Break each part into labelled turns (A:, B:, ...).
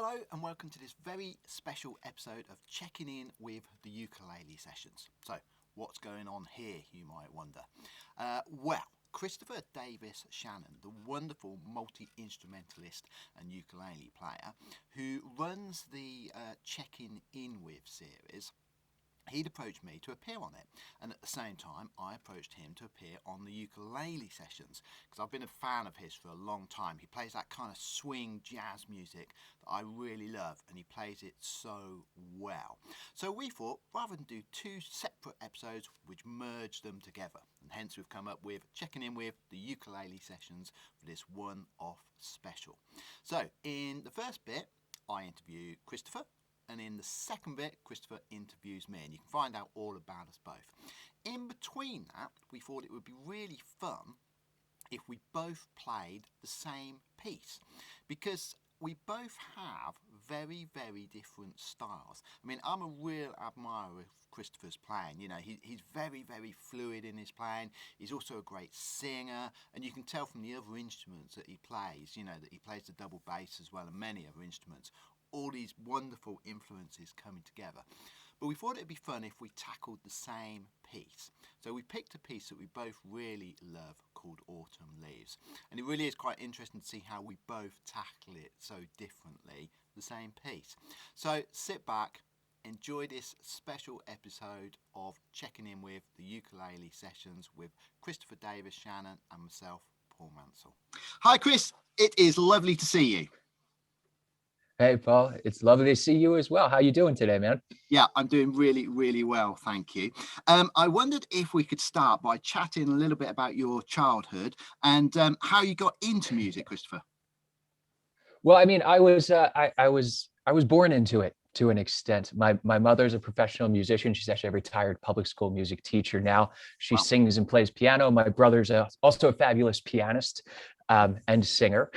A: Hello and welcome to this very special episode of Checking In with the Ukulele Sessions. So, what's going on here, you might wonder? Christopher Davis-Shannon, the wonderful multi-instrumentalist and ukulele player who runs the Checking In With series, he'd approached me to appear on it, and at the same time I approached him to appear on the Ukulele Sessions because I've been a fan of his for a long time. He plays that kind of swing jazz music that I really love, and he plays it so well. So we thought, rather than do two separate episodes, we'd merge them together, and hence we've come up with Checking In With the Ukulele Sessions for this one-off special. So in the first bit I interview Christopher, and in the second bit, Christopher interviews me, and you can find out all about us both. In between that, we thought it would be really fun if we both played the same piece, because we both have very, very different styles. I mean, I'm a real admirer of Christopher's playing. You know, he's very, very fluid in his playing. He's also a great singer, and you can tell from the other instruments that he plays, you know, that he plays the double bass as well, and many other instruments. All these wonderful influences coming together. But we thought it'd be fun if we tackled the same piece. So we picked a piece that we both really love called Autumn Leaves. And it really is quite interesting to see how we both tackle it so differently, the same piece. So sit back, enjoy this special episode of Checking In With the Ukulele Sessions with Christopher Davis-Shannon and myself, Paul Mansell. Hi Chris, it is lovely to see you.
B: Hey, Paul, it's lovely to see you as well. How you doing today, man?
A: Yeah, I'm doing really, really well, thank you. I wondered if we could start by chatting a little bit about your childhood and how you got into music, Christopher.
B: Well, I mean, I was born into it to an extent. My mother's a professional musician. She's actually a retired public school music teacher now. She sings and plays piano. My brother's also a fabulous pianist and singer.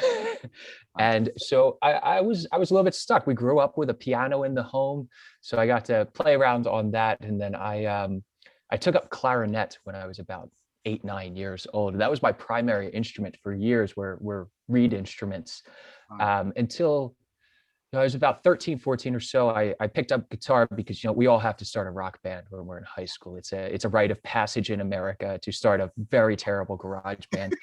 B: And so I was a little bit stuck. We grew up with a piano in the home, so I got to play around on that. And then I took up clarinet when I was about 8-9 years old. That was my primary instrument for years, were reed instruments, until I was about 13, 14 or so. I picked up guitar because, you know, we all have to start a rock band when we're in high school. It's a rite of passage in America to start a very terrible garage band,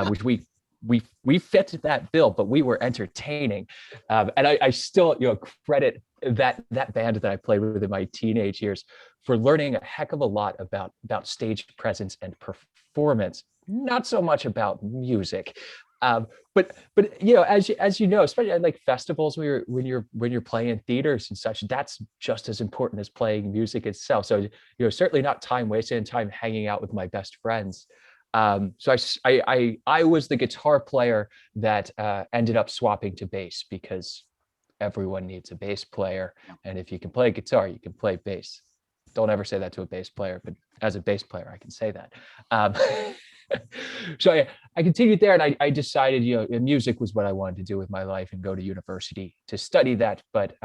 B: which we fit that bill, but we were entertaining. And I still, you know, credit that band that I played with in my teenage years for learning a heck of a lot about stage presence and performance, not so much about music. But you know, as you know, especially at like festivals when you're playing theaters and such, that's just as important as playing music itself. So, you know, certainly not time wasted and time hanging out with my best friends. So I was the guitar player that ended up swapping to bass because everyone needs a bass player. And if you can play guitar, you can play bass. Don't ever say that to a bass player, but as a bass player, I can say that. So I continued there, and I decided, you know, music was what I wanted to do with my life and go to university to study that. But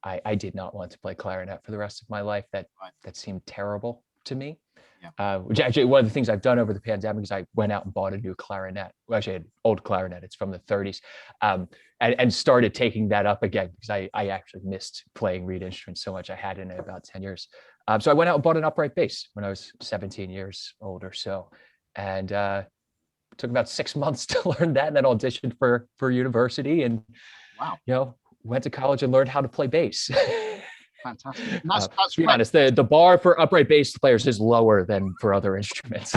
B: I did not want to play clarinet for the rest of my life. That seemed terrible to me. Which actually one of the things I've done over the pandemic is I went out and bought a new clarinet. Well, actually an old clarinet. It's from the 30s, and started taking that up again because I actually missed playing reed instruments so much. I had in it about 10 years. So I went out and bought an upright bass when I was 17 years old or so, and it took about 6 months to learn that, and then auditioned for university, and you know, went to college and learned how to play bass.
A: Fantastic.
B: To be honest, the bar for upright bass players is lower than for other instruments.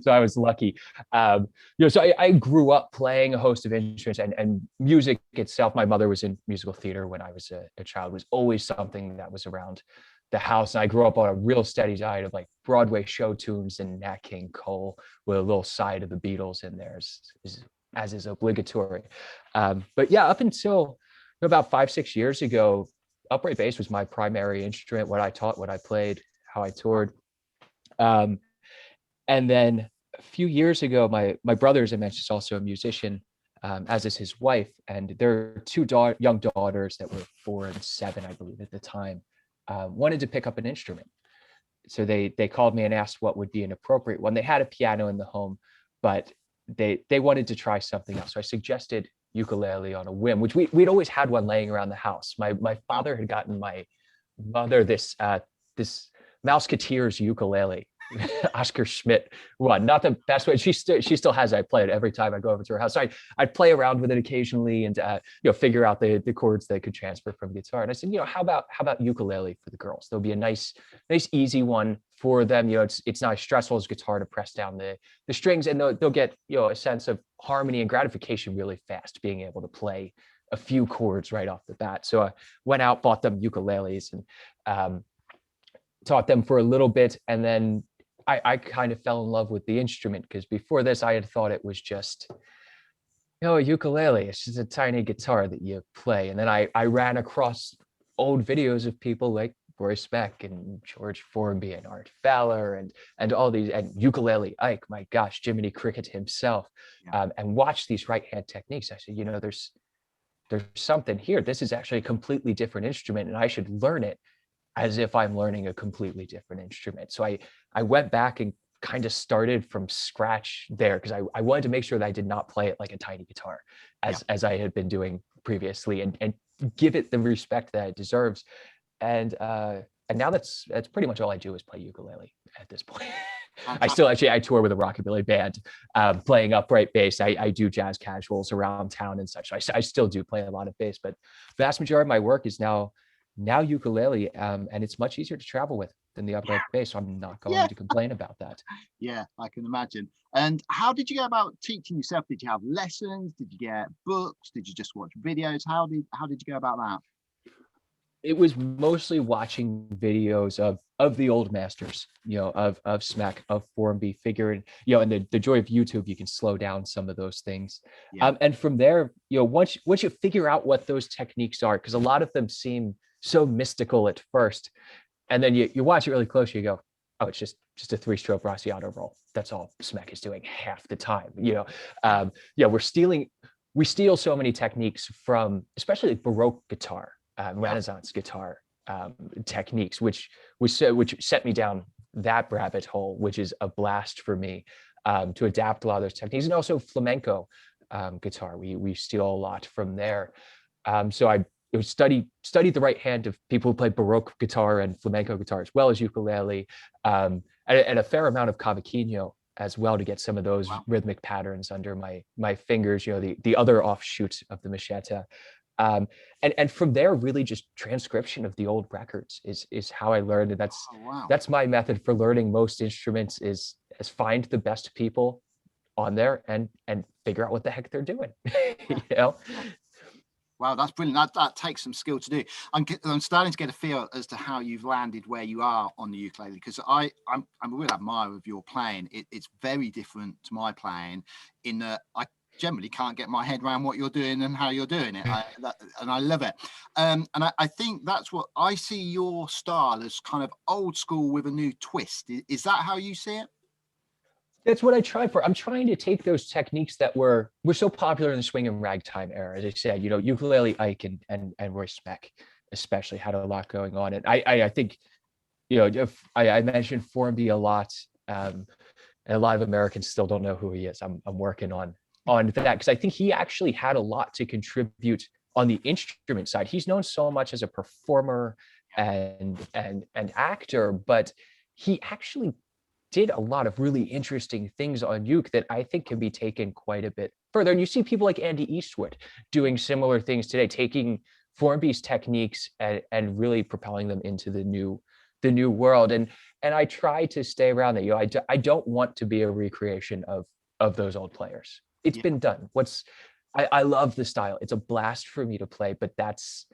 B: So I was lucky. You know, so I grew up playing a host of instruments, and music itself. My mother was in musical theater when I was a child. Was always something that was around the house. And I grew up on a real steady diet of like Broadway show tunes and Nat King Cole with a little side of the Beatles in there, as is obligatory. But yeah, up until about 5-6 years ago, upright bass was my primary instrument, what I taught, what I played, how I toured. And then a few years ago, my brother, as I mentioned, is also a musician, as is his wife. And their two young daughters that were 4 and 7, I believe at the time, wanted to pick up an instrument. So they called me and asked what would be an appropriate one. They had a piano in the home, but they wanted to try something else. So I suggested ukulele on a whim, which we'd always had one laying around the house. My father had gotten my mother this Mouseketeers ukulele, Oscar Schmidt one. Not the best way. She still has it. I play it every time I go over to her house. So I'd play around with it occasionally and figure out the chords that could transfer from guitar. And I said, how about ukulele for the girls? There'll be a nice easy one for them. It's not as stressful as guitar to press down the strings, and they'll get a sense of harmony and gratification really fast, being able to play a few chords right off the bat. So I went out, bought them ukuleles, and taught them for a little bit, and then I kind of fell in love with the instrument, because before this I had thought it was just a ukulele. It's just a tiny guitar that you play. And then I ran across old videos of people like Royce Beck and George Formby and Art Fowler and all these, and Ukulele Ike, my gosh, Jiminy Cricket himself, and watch these right hand techniques. I said, there's something here. This is actually a completely different instrument, and I should learn it as if I'm learning a completely different instrument. So I went back and kind of started from scratch there, because I wanted to make sure that I did not play it like a tiny guitar as I had been doing previously, and give it the respect that it deserves. And now that's pretty much all I do is play ukulele at this point. I tour with a rockabilly band, playing upright bass. I do jazz casuals around town and such. I still do play a lot of bass, but vast majority of my work is now ukulele, and it's much easier to travel with than the upright bass. So I'm not going to complain about that.
A: Yeah, I can imagine. And how did you go about teaching yourself? Did you have lessons? Did you get books? Did you just watch videos? How did you go about that?
B: It was mostly watching videos of the old masters, of Smack, of Formby, figuring, and the joy of YouTube, you can slow down some of those things. And from there, once you figure out what those techniques are, because a lot of them seem so mystical at first, and then you watch it really close, you go, oh, it's just a 3-stroke Rossiato roll. That's all Smack is doing half the time. We steal so many techniques from, especially Baroque guitar, Renaissance guitar techniques, which set me down that rabbit hole, which is a blast for me, to adapt a lot of those techniques. And also flamenco guitar, we steal a lot from there. So I studied the right hand of people who play Baroque guitar and flamenco guitar, as well as ukulele, and a fair amount of cavaquinho as well, to get some of those rhythmic patterns under my fingers, the other offshoots of the macheta. And from there, really just transcription of the old records is how I learned. And that's my method for learning most instruments, is find the best people on there and figure out what the heck they're doing.
A: Wow, that's brilliant. That takes some skill to do. I'm starting to get a feel as to how you've landed where you are on the ukulele, because I'm a real admirer of your playing. It's very different to my playing, in that I generally can't get my head around what you're doing and how you're doing it, and I love it. And I think that's what I see your style as, kind of old school with a new twist. Is that how you see it?
B: That's what I try for. I'm trying to take those techniques that were so popular in the swing and ragtime era. As I said, Ukulele Ike and Royce Beck especially had a lot going on. And I think, if I mentioned Formby a lot, and a lot of Americans still don't know who he is. I'm working on that, because I think he actually had a lot to contribute on the instrument side. He's known so much as a performer and actor, but he actually did a lot of really interesting things on uke that I think can be taken quite a bit further. And you see people like Andy Eastwood doing similar things today, taking Formby's techniques and really propelling them into the new world. And I try to stay around that. I don't want to be a recreation of those old players. It's been done. I love the style. It's a blast for me to play, but that's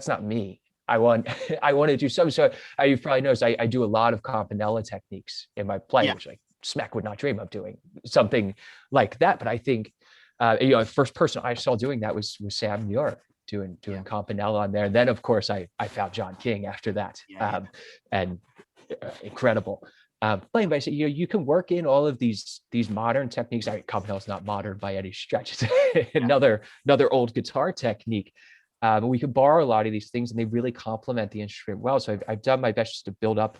B: not me. I want to do something. So you've probably noticed I do a lot of campanella techniques in my playing, which Smack would not dream of doing something like that. But I think, the first person I saw doing that was Sam Muir doing campanella on there. And then of course I found John King after that, and incredible. Playing bass, you can work in all of these modern techniques. Campanella's not modern by any stretch. It's another old guitar technique. We can borrow a lot of these things, and they really complement the instrument well. So I've done my best just to build up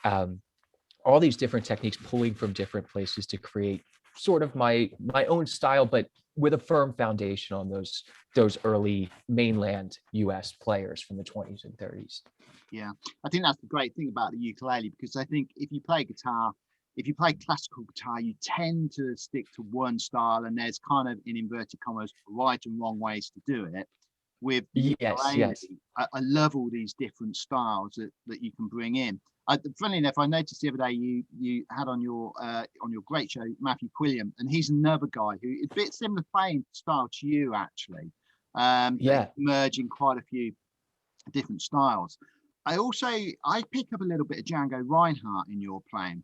B: all these different techniques, pulling from different places to create sort of my own style, but with a firm foundation on those early mainland US players from the 20s and 30s.
A: Yeah, I think that's the great thing about the ukulele, because I think if you play guitar, if you play classical guitar, you tend to stick to one style, and there's kind of, in inverted commas, right and wrong ways to do it. With the ukulele,
B: Yes.
A: I love all these different styles that you can bring in. Funnily enough, I noticed the other day you had on your great show Matthew Quilliam, and he's another guy who is a bit similar playing style to you, actually.
B: Yeah.
A: Merging quite a few different styles. I pick up a little bit of Django Reinhardt in your playing.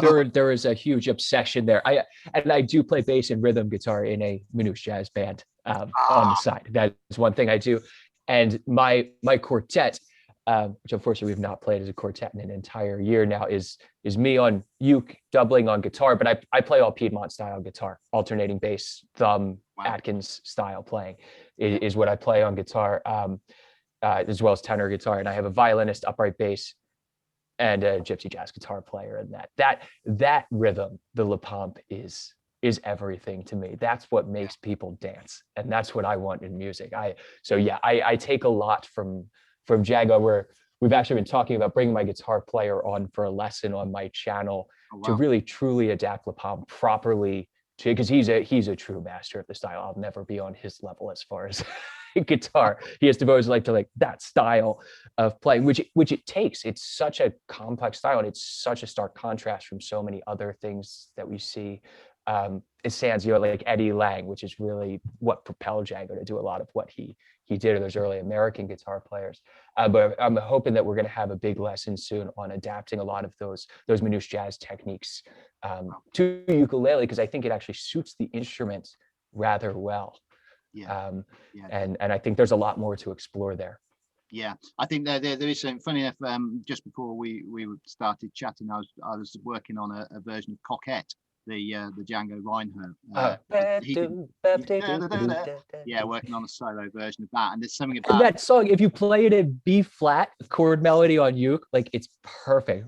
B: There is a huge obsession there. I do play bass and rhythm guitar in a Manouche jazz band on the side. That is one thing I do. And my quartet, which unfortunately we've not played as a quartet in an entire year now, is me on uke, doubling on guitar. But I play all Piedmont style guitar, alternating bass, thumb, Atkins style playing is what I play on guitar, as well as tenor guitar. And I have a violinist, upright bass, and a gypsy jazz guitar player. And that rhythm, the La Pompe, is everything to me. That's what makes people dance, and that's what I want in music. I take a lot from Django. We've actually been talking about bringing my guitar player on for a lesson on my channel to really truly adapt La Pompe properly, because he's a true master of the style. I'll never be on his level as far as guitar. He has devoted like to that style of playing, which it takes. It's such a complex style, and it's such a stark contrast from so many other things that we see. It stands, like Eddie Lang, which is really what propelled Django to do a lot of what he did, or those early American guitar players. But I'm hoping that we're going to have a big lesson soon on adapting a lot of those Manouche jazz techniques to ukulele, because I think it actually suits the instrument rather well. And I think there's a lot more to explore there.
A: Yeah, I think there is something funny enough. Just before we started chatting, I was working on a version of Coquette, the Django Reinhardt. Working on a solo version of that, and there's something about
B: that song. If you play it in B flat chord melody on uke, it's perfect.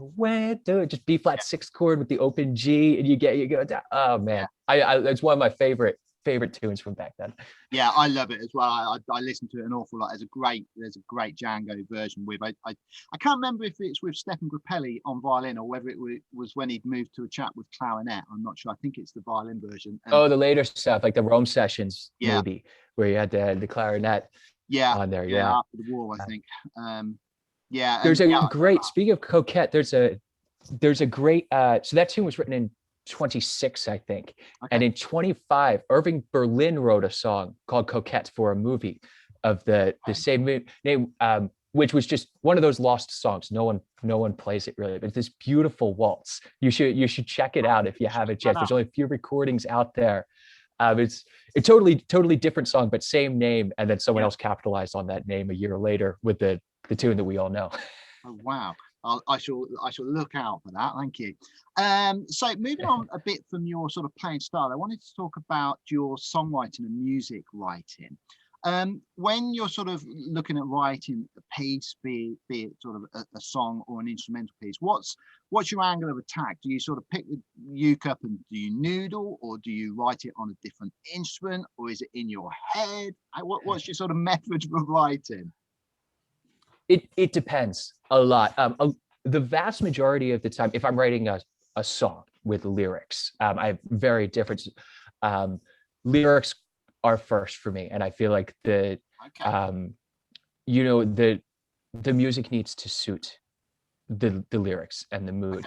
B: Just B flat 6th chord with the open G, and you go down. Oh man, it's one of my favorite tunes from back then.
A: Yeah, I love it as well. I listen to it an awful lot. There's a great Django version with I can't remember if it's with Stefan Grappelli on violin, or whether it was when he'd moved to a chat with clarinet. I'm not sure. I think it's the violin version.
B: The later stuff, like the Rome Sessions, maybe, where you had the clarinet on there. Yeah,
A: after the war, I think.
B: There's a great, speaking of Coquette, there's a great so that tune was written in 26, I think. Okay. And in 25, Irving Berlin wrote a song called Coquette for a movie of the same name, which was just one of those lost songs. No one plays it really, but this beautiful waltz. You should check it out if you have a chance. There's only a few recordings out there. It's a totally different song, but same name, and then someone else capitalized on that name a year later with the tune that we all know.
A: Oh wow. I shall look out for that. Thank you. So moving on a bit from your sort of playing style, I wanted to talk about your songwriting and music writing. When you're sort of looking at writing a piece, be it sort of a song or an instrumental piece, what's your angle of attack? Do you sort of pick the uke up and do you noodle, or do you write it on a different instrument, or is it in your head? What's your sort of method of writing?
B: It depends a lot. The vast majority of the time, if I'm writing a song with lyrics, I have very different lyrics are first for me, and I feel like the music needs to suit the lyrics and the mood.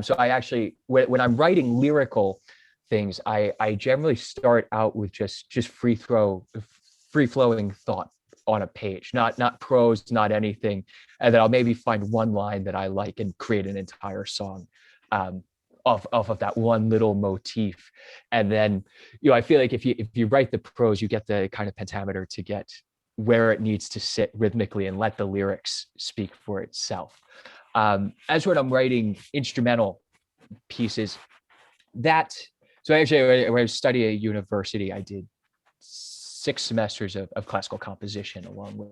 B: So I actually, when I'm writing lyrical things, I generally start out with just free flowing thought on a page, not prose, not anything, and then I'll maybe find one line that I like and create an entire song off of that one little motif. And then I feel like if you write the prose, you get the kind of pentameter to get where it needs to sit rhythmically and let the lyrics speak for itself. As when I'm writing instrumental pieces, so actually when I studied at university, I did 6 semesters of classical composition along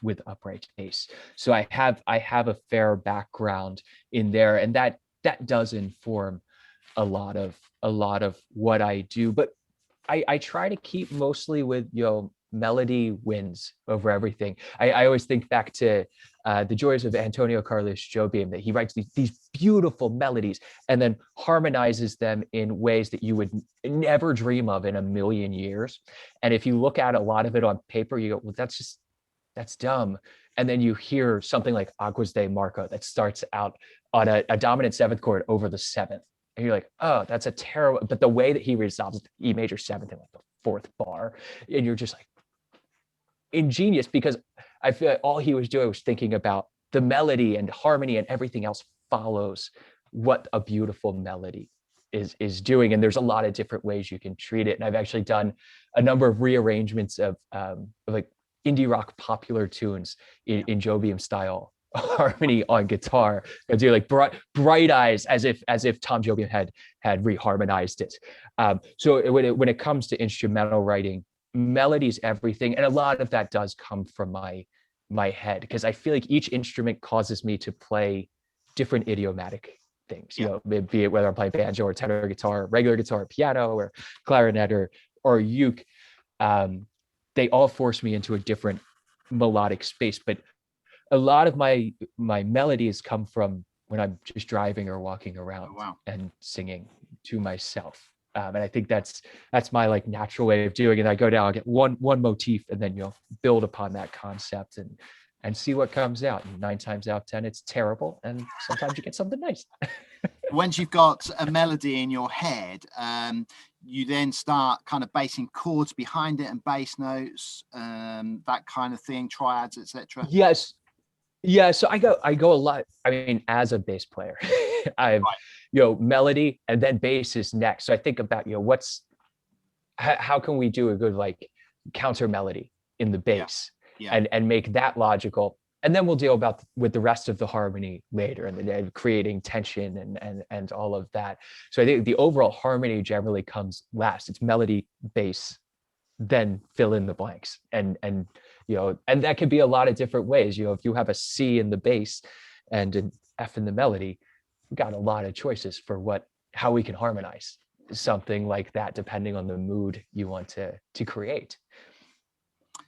B: with upright bass. So I have a fair background in there, and that does inform a lot of what I do. But I try to keep mostly with, melody wins over everything. I always think back to the joys of Antonio Carlos Jobim, that he writes these beautiful melodies and then harmonizes them in ways that you would never dream of in a million years. And if you look at a lot of it on paper, you go, well, that's dumb. And then you hear something like Aguas de Marco that starts out on a dominant seventh chord over the seventh. And you're like, oh, that's a terrible, but the way that he resolves E major seventh in like the fourth bar, and you're just like, ingenious, because I feel like all he was doing was thinking about the melody and harmony, and everything else follows what a beautiful melody is doing. And there's a lot of different ways you can treat it. And I've actually done a number of rearrangements of like indie rock popular tunes in Jovium style harmony on guitar, and do like bright eyes, as if Tom Jovium had reharmonized it. So when it comes to instrumental writing, melody's everything, and a lot of that does come from my head, because I feel like each instrument causes me to play different idiomatic things. Be it whether I'm playing banjo or tenor guitar, regular guitar, or piano, or clarinet, or uke. They all force me into a different melodic space, but a lot of my melodies come from when I'm just driving or walking around and singing to myself. And I think that's my like natural way of doing it. I go down, I get one motif, and then build upon that concept and see what comes out. And 9 times out of 10, it's terrible, and sometimes you get something nice.
A: Once you've got a melody in your head, you then start kind of basing chords behind it and bass notes, that kind of thing, triads, etc.
B: Yes. Yeah, so I go a lot. I mean, as a bass player, I've melody and then bass is next. So I think about how can we do a good like counter melody in the bass, and make that logical, and then we'll deal with the rest of the harmony later, and then creating tension and all of that. So I think the overall harmony generally comes last. It's melody, bass, then fill in the blanks, and that could be a lot of different ways. If you have a C in the bass and an F in the melody, we've got a lot of choices for how we can harmonize something like that, depending on the mood you want to create.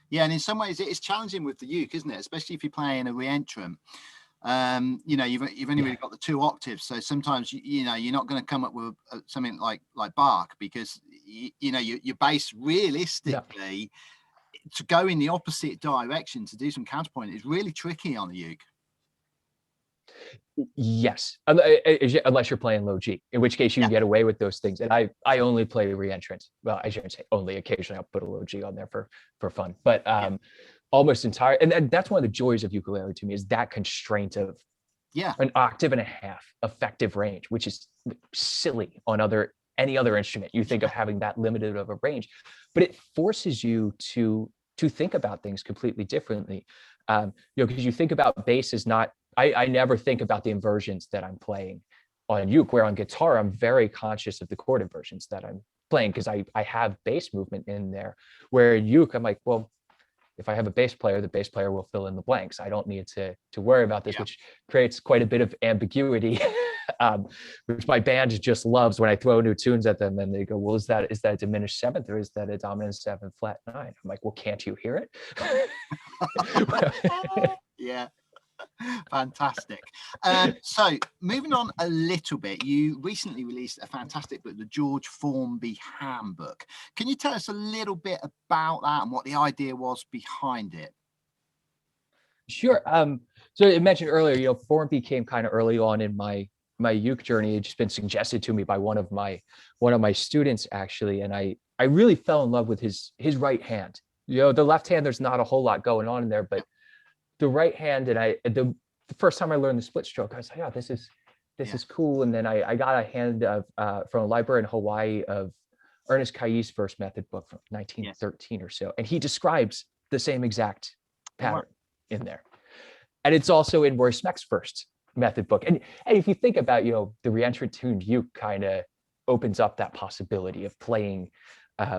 A: Yeah, and in some ways it is challenging with the uke, isn't it? Especially if you're playing a reentrant. You've only really got the 2 octaves, so sometimes you're not going to come up with something like Bach, because your bass realistically to go in the opposite direction to do some counterpoint is really tricky on the uke.
B: Yes, unless you're playing low G, in which case you can get away with those things. And I only play reentrant. Well, I shouldn't say only. Occasionally I'll put a low G on there for fun, but almost entire. And that's one of the joys of ukulele to me, is that constraint of an octave and a half effective range, which is silly on any other instrument. You think of having that limited of a range, but it forces you to think about things completely differently. Because you think about bass as not. I never think about the inversions that I'm playing on uke, where on guitar I'm very conscious of the chord inversions that I'm playing, because I have bass movement in there. Where in uke, I'm like, well, if I have a bass player, the bass player will fill in the blanks. I don't need to worry about this, which creates quite a bit of ambiguity, which my band just loves when I throw new tunes at them and they go, well, is that a diminished seventh, or is that a dominant 7 flat 9? I'm like, well, can't you hear it?
A: Yeah. Fantastic. So moving on a little bit, you recently released a fantastic book, the George Formby Handbook. Can you tell us a little bit about that and what the idea was behind it?
B: Sure. So I mentioned earlier, Formby came kind of early on in my uke journey. It's just been suggested to me by one of my students, actually, and I really fell in love with his right hand. The left hand, there's not a whole lot going on in there, but the right hand, and the first time I learned the split stroke, I was like, oh, this is cool. And then I got a hand of from a library in Hawaii of Ernest Cay's first method book from 1913 or so, and he describes the same exact pattern in there. And it's also in Roy Smeck's first method book. And if you think about, the reentrant tuned uke kind of opens up that possibility of playing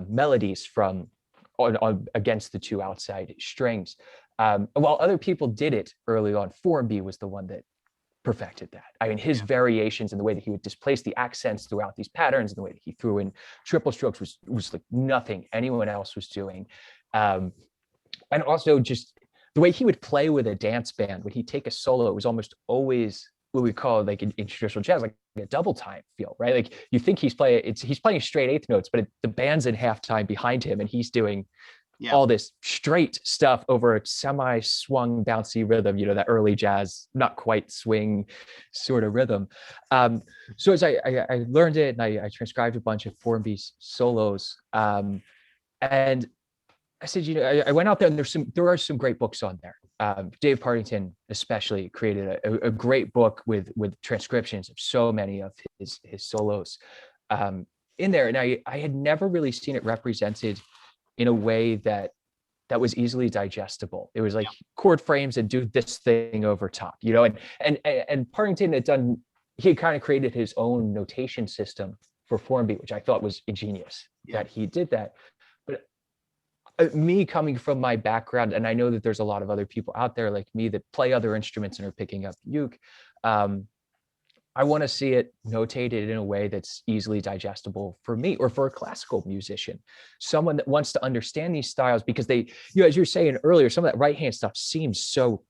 B: melodies from on against the 2 outside strings. While other people did it early on, Formby was the one that perfected that. I mean, his variations and the way that he would displace the accents throughout these patterns and the way that he threw in triple strokes was like nothing anyone else was doing. And also just the way he would play with a dance band, when he'd take a solo, it was almost always what we call like in traditional jazz, like a double time feel, right? Like you think he's playing straight eighth notes, but the band's in halftime behind him and he's doing all this straight stuff over a semi-swung bouncy rhythm, that early jazz, not quite swing sort of rhythm. So as I learned it and I transcribed a bunch of Formby's solos, and I said, I went out there and there are some great books on there. Dave Partington especially created a great book with transcriptions of so many of his solos in there. And I had never really seen it represented in a way that was easily digestible. It was like chord frames and do this thing over top, and Partington he kind of created his own notation system for Formby, which I thought was ingenious that he did that. But me coming from my background, and I know that there's a lot of other people out there like me that play other instruments and are picking up uke, I want to see it notated in a way that's easily digestible for me or for a classical musician, someone that wants to understand these styles, because they, as you were saying earlier, some of that right hand stuff seems so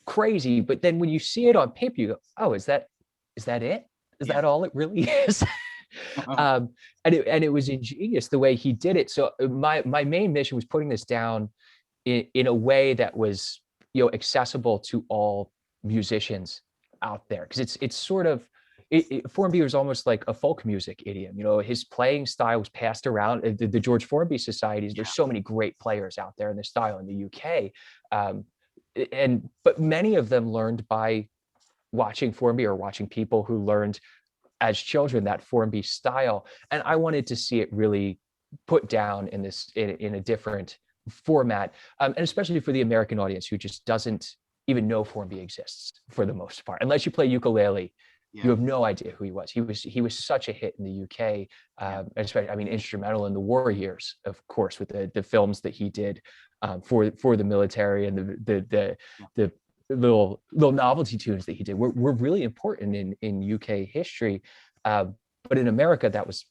B: crazy, but then when you see it on paper, you go, oh, is that it? Is that all it really is? And it was ingenious the way he did it. So my main mission was putting this down in a way that was accessible to all musicians out there, because it's sort of Formby was almost like a folk music idiom. His playing style was passed around the George Formby societies. There's so many great players out there in this style in the UK, but many of them learned by watching Formby or watching people who learned as children that Formby style. And I wanted to see it really put down in a different format, and especially for the American audience who just doesn't even know Formby exists for the most part. Unless you play ukulele, you have no idea who he was. He was such a hit in the UK, especially, instrumental in the war years, of course, with the films that he did for the military, and the little novelty tunes that he did were really important in UK history. But in America, that was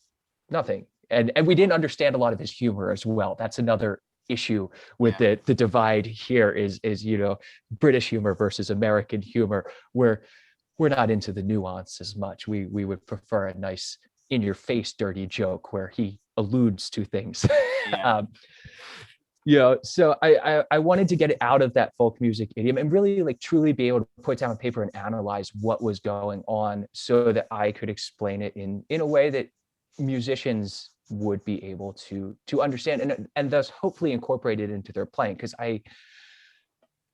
B: nothing. And we didn't understand a lot of his humor as well. That's another issue with the divide here is British humor versus American humor, where we're not into the nuance as much. We would prefer a nice in your face dirty joke where he alludes to things. So I wanted to get it out of that folk music idiom and really like truly be able to put down on paper and analyze what was going on so that I could explain it in a way that musicians would be able to understand and thus hopefully incorporate it into their playing. Because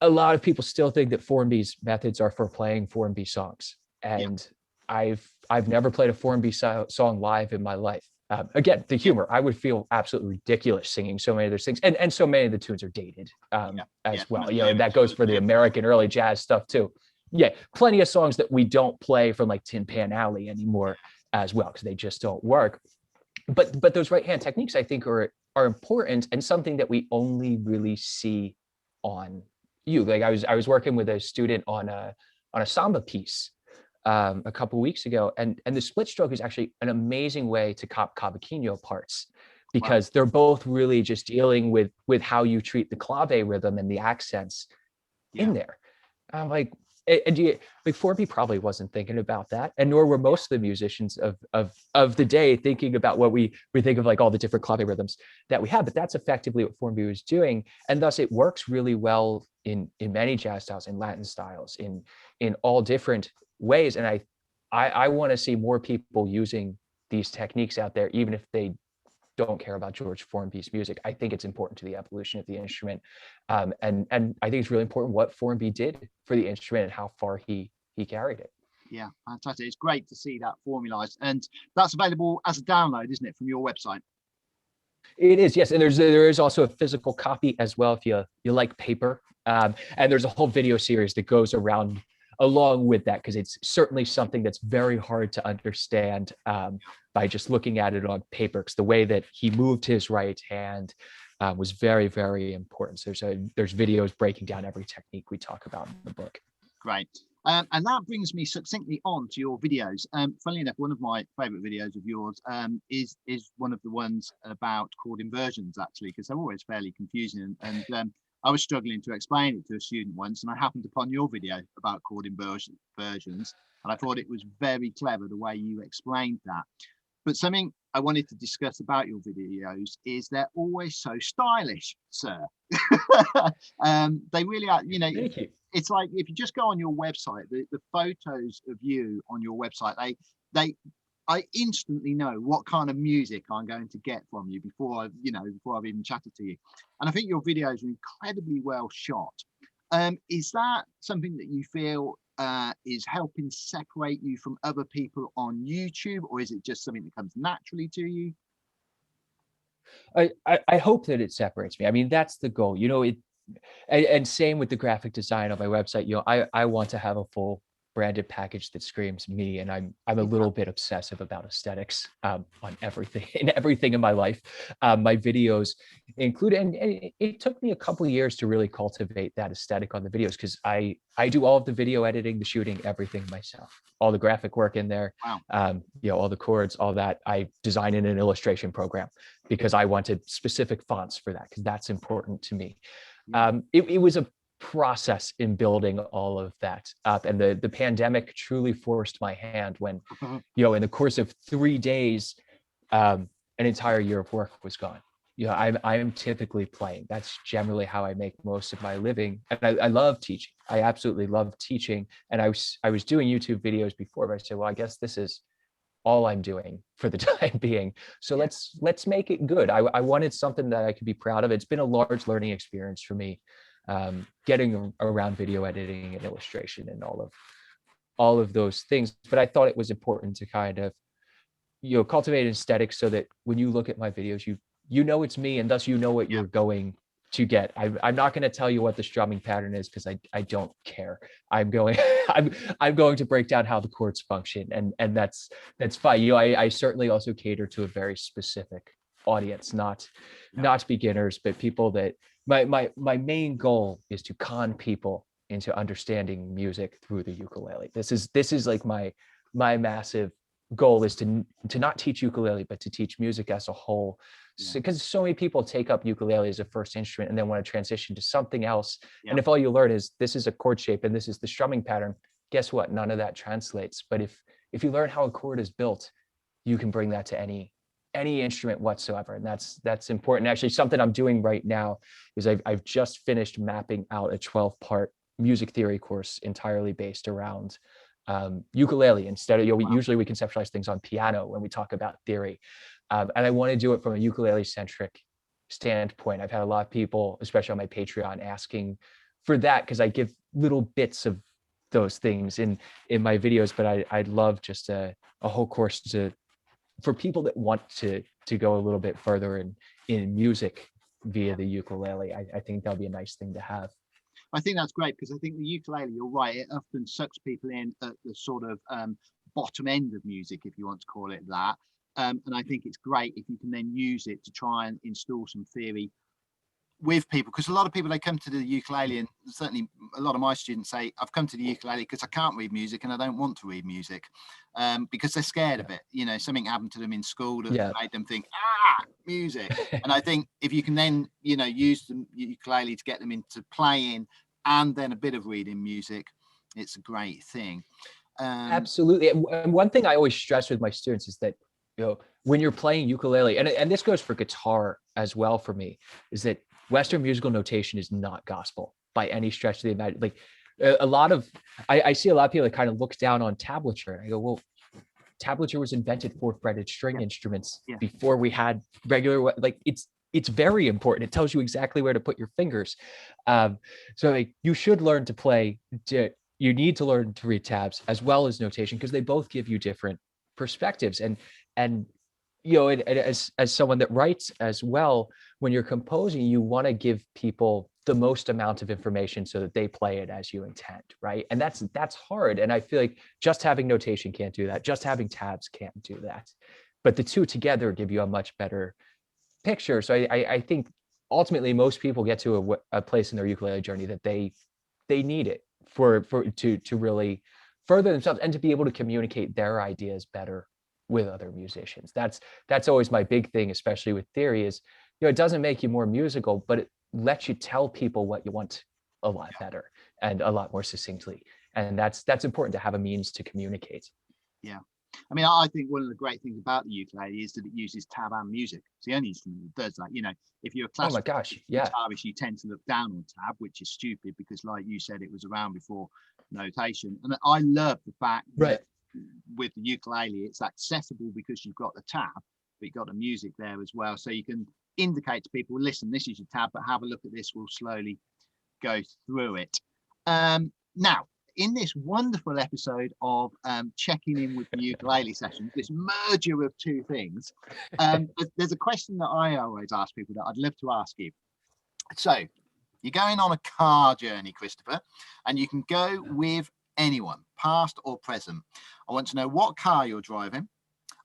B: a lot of people still think that Formby's methods are for playing Formby songs, and I've never played a Formby song live in my life. Again, the humor, I would feel absolutely ridiculous singing so many of those things, and so many of the tunes are dated as well. That goes for the American early jazz stuff too. Plenty of songs that we don't play from like Tin Pan Alley anymore as well, because they just don't work. But those right hand techniques, I think, are important, and something that we only really see on uke. Like I was working with a student on a samba piece a couple of weeks ago, and the split stroke is actually an amazing way to cavaquinho parts, because they're both really just dealing with how you treat the clave rhythm and the accents in there. I'm like, and Formby probably wasn't thinking about that, and nor were most of the musicians of the day thinking about what we think of, like all the different clave rhythms that we have. But that's effectively what Formby was doing, and thus it works really well in many jazz styles, in Latin styles, in all different ways. And I want to see more people using these techniques out there, even if they don't care about George Formby's music. I think it's important to the evolution of the instrument, and I think it's really important what Formby did for the instrument and how far he carried it.
A: Yeah, fantastic. It's great to see that formalized, and that's available as a download, isn't it, from your website?
B: It is, yes, and there is also a physical copy as well if you like paper, and there's a whole video series that goes around along with that, because it's certainly something that's very hard to understand by just looking at it on paper, because the way that he moved his right hand was very, very important. So there's videos breaking down every technique we talk about in the book.
A: Great. And that brings me succinctly on to your videos. Funnily enough, one of my favourite videos of yours is one of the ones about chord inversions, actually, because they're always fairly confusing. And I was struggling to explain it to a student once, and I happened upon your video about chord inversions, and I thought it was very clever the way you explained that. But something I wanted to discuss about your videos is they're always so stylish, sir. They really are, you know.
B: Thank you.
A: It's like if you just go on your website, the photos of you on your website, I instantly know what kind of music I'm going to get from you before I've even chatted to you. And I think your videos are incredibly well shot. Is that something that you feel is helping separate you from other people on YouTube, or is it just something that comes naturally to you?
B: I hope that it separates me. I mean, that's the goal, you know. And same with the graphic design on my website. You know, I want to have a full branded package that screams me, and I'm a little bit obsessive about aesthetics on everything in my life. My videos include, and it took me a couple of years to really cultivate that aesthetic on the videos, because I do all of the video editing, the shooting, everything myself, all the graphic work in there.
A: Wow.
B: You know, all the chords, all that I design in an illustration program because I wanted specific fonts for that, because that's important to me. It was a process in building all of that up, and the pandemic truly forced my hand when, you know, in the course of 3 days, an entire year of work was gone. You know, I'm typically playing. That's generally how I make most of my living, and I love teaching. I absolutely love teaching, and I was doing YouTube videos before, but I said, well, I guess this is all I'm doing for the time being. So let's make it good. I wanted something that I could be proud of. It's been a large learning experience for me, getting around video editing and illustration and all of those things. But I thought it was important to kind of, you know, cultivate an aesthetic so that when you look at my videos, you know it's me, and thus you know what you're going to get. I'm not going to tell you what the strumming pattern is, because I don't care. I'm going I'm going to break down how the chords function, and that's fine. You know, I certainly also cater to a very specific audience, not beginners, but people that my main goal is to con people into understanding music through the ukulele. This is like my massive goal, is to not teach ukulele, but to teach music as a whole. Because so many people take up ukulele as a first instrument and then want to transition to something else. And if all you learn is this is a chord shape and this is the strumming pattern, guess what? None of that translates. But if you learn how a chord is built, you can bring that to any instrument whatsoever. And that's important. Actually, something I'm doing right now is I've just finished mapping out a 12-part music theory course entirely based around ukulele. Instead of, you know, usually we conceptualize things on piano when we talk about theory. And I want to do it from a ukulele-centric standpoint. I've had a lot of people, especially on my Patreon, asking for that, because I give little bits of those things in my videos. But I'd love just a whole course for people that want to go a little bit further in music via the ukulele. I think that'll be a nice thing to have.
A: I think that's great, because I think the ukulele, you're right, it often sucks people in at the sort of bottom end of music, if you want to call it that. And I think it's great if you can then use it to try and install some theory with people, because a lot of people, they come to the ukulele, and certainly a lot of my students say, I've come to the ukulele because I can't read music and I don't want to read music, because they're scared of it. You know, something happened to them in school that made them think, music. And I think if you can then, you know, use the ukulele to get them into playing and then a bit of reading music, it's a great thing.
B: Absolutely. And one thing I always stress with my students is that, you know, when you're playing ukulele, and this goes for guitar as well for me, is that Western musical notation is not gospel by any stretch of the imagination. Like a lot of, I see a lot of people that kind of look down on tablature, and I go, well, tablature was invented for fretted string instruments before we had regular, like it's very important. It tells you exactly where to put your fingers. So like, you should learn to play, you need to learn to read tabs as well as notation, because they both give you different perspectives. And you know, as someone that writes as well, when you're composing, you want to give people the most amount of information so that they play it as you intend, right? And that's hard. And I feel like just having notation can't do that. Just having tabs can't do that. But the two together give you a much better picture. So I think ultimately most people get to a place in their ukulele journey that they need it to really further themselves and to be able to communicate their ideas better with other musicians. That's always my big thing, especially with theory, is, you know, it doesn't make you more musical, but it lets you tell people what you want a lot better and a lot more succinctly. And that's important to have a means to communicate.
A: Yeah. I mean, I think one of the great things about the ukulele is that it uses tab and music. It's the only instrument that does that. You know, if you're a classical guitarist, you tend to look down on tab, which is stupid because, like you said, it was around before notation. And I love the fact that with the ukulele, it's accessible because you've got the tab, but you've got the music there as well. So you can indicate to people, listen, this is your tab, but have a look at this. We'll slowly go through it. Now, in this wonderful episode of checking in with the ukulele sessions, this merger of two things, there's a question that I always ask people that I'd love to ask you. So you're going on a car journey, Christopher, and you can go with anyone, past or present. I want to know what car you're driving.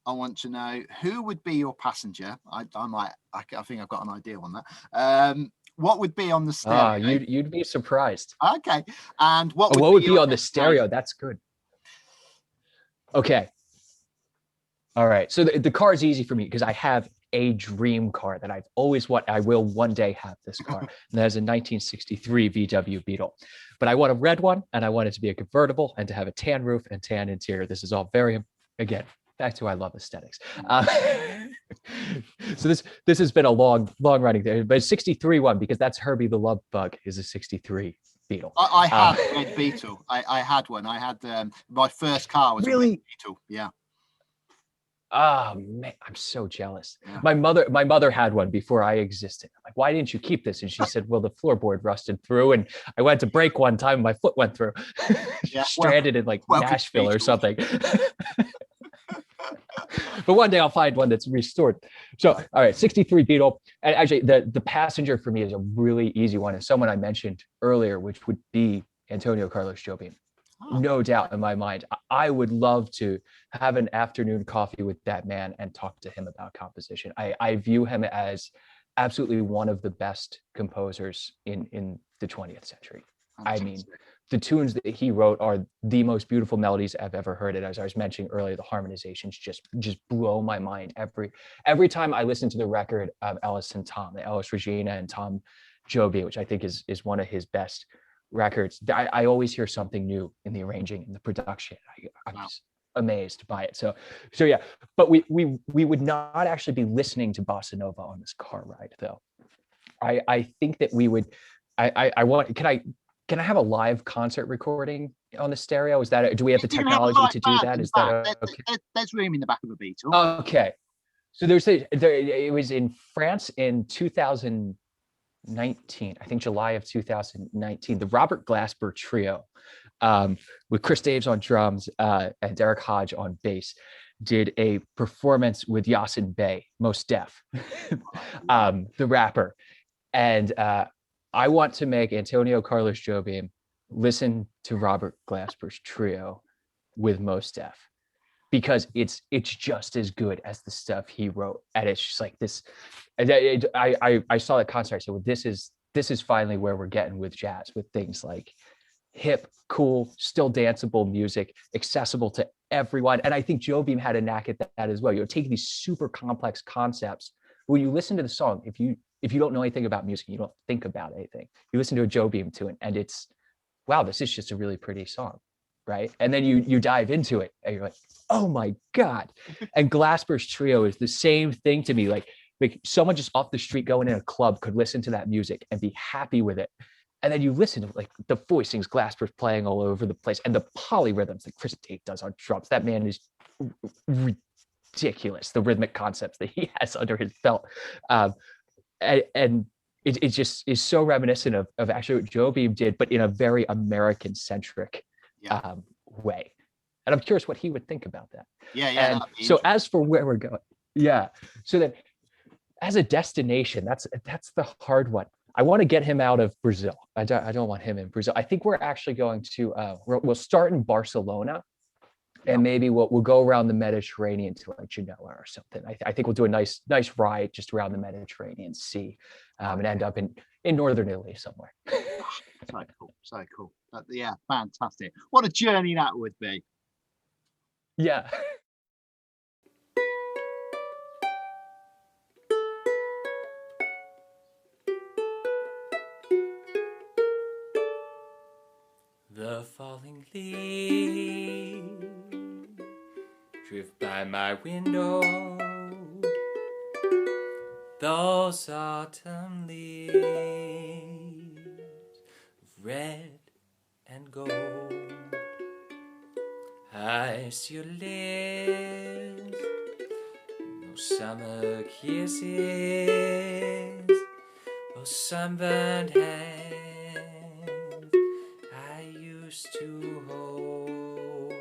A: I want to know who would be your passenger. I think I've got an idea on that. What would be on the stereo?
B: You'd be surprised.
A: Okay. And what
B: would be on the stereo? That's good. Okay. All right. So the car is easy for me because I have a dream car that I've always wanted. I will one day have this car. And that is a 1963 VW Beetle. But I want a red one, and I want it to be a convertible and to have a tan roof and tan interior. This is all very, again, back to I love aesthetics. So this has been a long running thing, but 63 one, because that's Herbie the Love Bug is a 63 Beetle.
A: I had a red Beetle. I had one. I had my first car was
B: really?
A: a red Beetle. Yeah.
B: Oh man, I'm so jealous. Yeah. My mother had one before I existed. I'm like, why didn't you keep this? And she said, well, the floorboard rusted through, and I went to brake one time and my foot went through. Stranded in like Nashville or something. But one day I'll find one that's restored. So, all right, 63 Beetle. And actually, the passenger for me is a really easy one. And someone I mentioned earlier, which would be Antonio Carlos Jobim. No doubt in my mind. I would love to have an afternoon coffee with that man and talk to him about composition. I view him as absolutely one of the best composers in the 20th century. I mean, the tunes that he wrote are the most beautiful melodies I've ever heard. And as I was mentioning earlier, the harmonizations just blow my mind every time I listen to the record of Ellis and Tom, the Ellis Regina and Tom Joby, which I think is one of his best records. I always hear something new in the arranging and the production. I'm just amazed by it. So yeah, but we would not actually be listening to bossa nova on this car ride, though. I think that we would. I want. Can I have a live concert recording on the stereo? Is that do we have the technology to do that? Is that okay?
A: There's room in the back of a Beetle.
B: Okay, so it was in France in 2019, I think July of 2019, the Robert Glasper Trio, with Chris Daves on drums and Derek Hodge on bass, did a performance with Yasin Bey, Mos Def, the rapper. And I want to make Antonio Carlos Jobim listen to Robert Glasper's Trio with Mos Def, because it's just as good as the stuff he wrote. And it's just like this. I saw that concert. I said, well, this is finally where we're getting with jazz, with things like hip, cool, still danceable music, accessible to everyone. And I think Jobim had a knack at that as well. You know, taking these super complex concepts. When you listen to the song, if you don't know anything about music, you don't think about anything, you listen to a Jobim tune, and it's, wow, this is just a really pretty song, right? And then you dive into it, and you're like, oh my God. And Glasper's Trio is the same thing to me. Like someone just off the street going in a club could listen to that music and be happy with it. And then you listen to like the voicings Glasper's playing all over the place, and the polyrhythms that Chris Tate does on drums. That man is ridiculous, the rhythmic concepts that he has under his belt. And it just is so reminiscent of actually what Jobim did, but in a very American-centric way. And I'm curious what he would think about that.
A: Yeah.
B: And so as for where we're going, so that as a destination, that's the hard one. I want to get him out of Brazil. I don't want him in Brazil. I think we're actually going to we'll start in Barcelona, and maybe we'll go around the Mediterranean to like Genoa or something. I think we'll do a nice ride just around the Mediterranean Sea, and end up in northern Italy somewhere.
A: So cool, so cool. Yeah, fantastic. What a journey that would be.
B: Yeah.
C: The falling leaves drift by my window. Those autumn leaves, red and gold. I see your lips, those summer kisses, those sunburned hands I used to hold.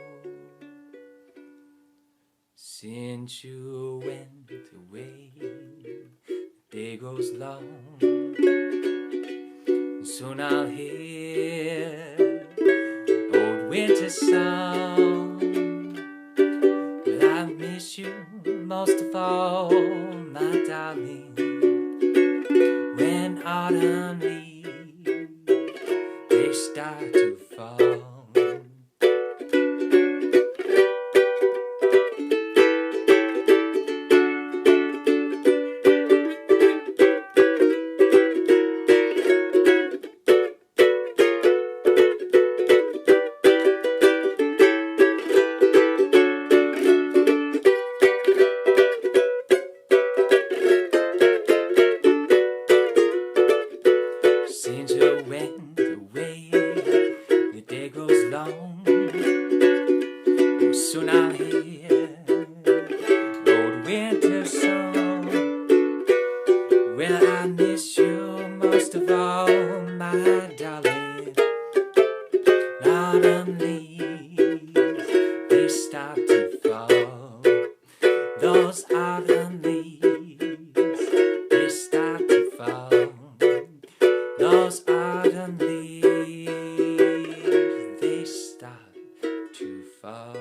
C: Since you went away, the day grows long, and soon I'll hear old winter song. But I miss you most of all, my darling, when autumn leaves they start to fall. Since you went away, the day grows long. Oh, soon I'll hear old winter song. Well, I miss you most of all, my darling. Autumn leaves, they start to fall. Those autumn leaves, they start to fall. Those autumn leaves, they start to fall.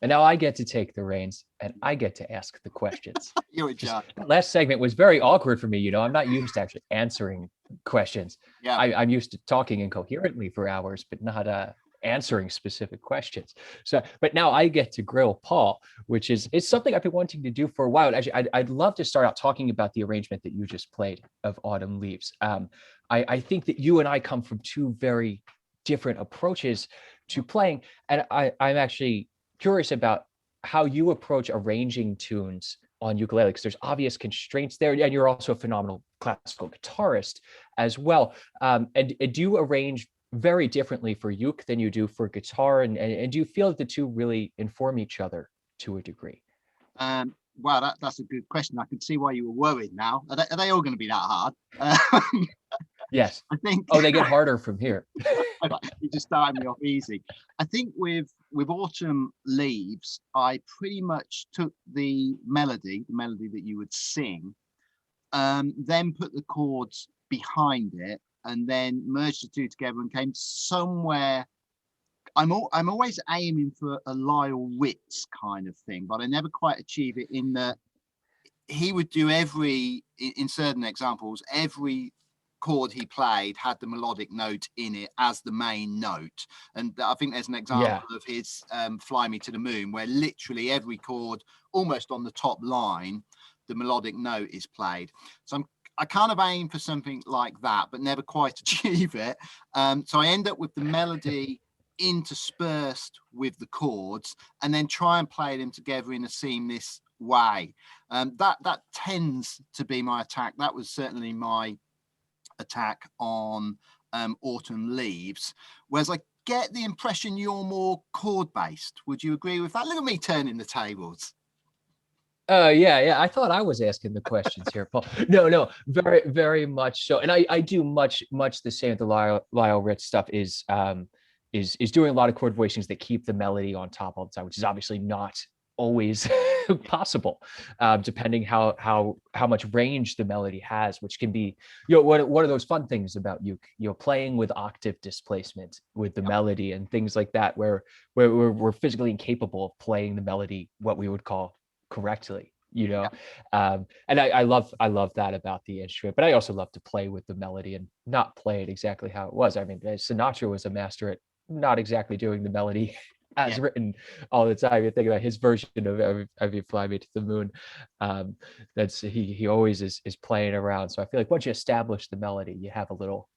B: And now I get to take the reins and I get to ask the questions.
A: You're a judge.
B: That last segment was very awkward for me. You know, I'm not used to actually answering questions.
A: Yeah.
B: I'm used to talking incoherently for hours, but not answering specific questions. So, but now I get to grill Paul, which is it's something I've been wanting to do for a while. Actually, I'd love to start out talking about the arrangement that you just played of Autumn Leaves. I think that you and I come from two very different approaches to playing, and I'm actually curious about how you approach arranging tunes on ukulele, because there's obvious constraints there, and you're also a phenomenal classical guitarist as well. And do you arrange very differently for uke than you do for guitar, and do you feel that the two really inform each other to a degree?
A: Wow, that's a good question. I can see why you were worried now. Are they all going to be that hard?
B: Yes.
A: I think.
B: Oh, they get harder from here.
A: You just started me off easy. I think with Autumn Leaves, I pretty much took the melody that you would sing, then put the chords behind it, and then merged the two together and came somewhere I'm always aiming for a Lyle Ritz kind of thing, but I never quite achieve it. In that he would do in certain examples, every chord he played had the melodic note in it as the main note. And I think there's an example of his Fly Me to the Moon, where literally every chord, almost on the top line, the melodic note is played. So I kind of aim for something like that, but never quite achieve it. So I end up with the melody interspersed with the chords, and then try and play them together in a seamless way. That tends to be my attack. That was certainly my attack on Autumn Leaves, whereas I get the impression you're more chord based. Would you agree with that? Look at me turning the tables.
B: Yeah. I thought I was asking the questions here, Paul. No, very, very much so. And I do much the same with the Lyle Ritz stuff is doing a lot of chord voicings that keep the melody on top all the time, which is obviously not always possible, depending how much range the melody has, which can be, one of those fun things about playing with octave displacement with the melody and things like that, where we're physically incapable of playing the melody what we would call correctly, and I love that about the instrument. But I also love to play with the melody and not play it exactly how it was. I mean, Sinatra was a master at not exactly doing the melody as written all the time. You think about his version of You Fly Me to the Moon. That's he always is playing around. So I feel like once you establish the melody, you have a little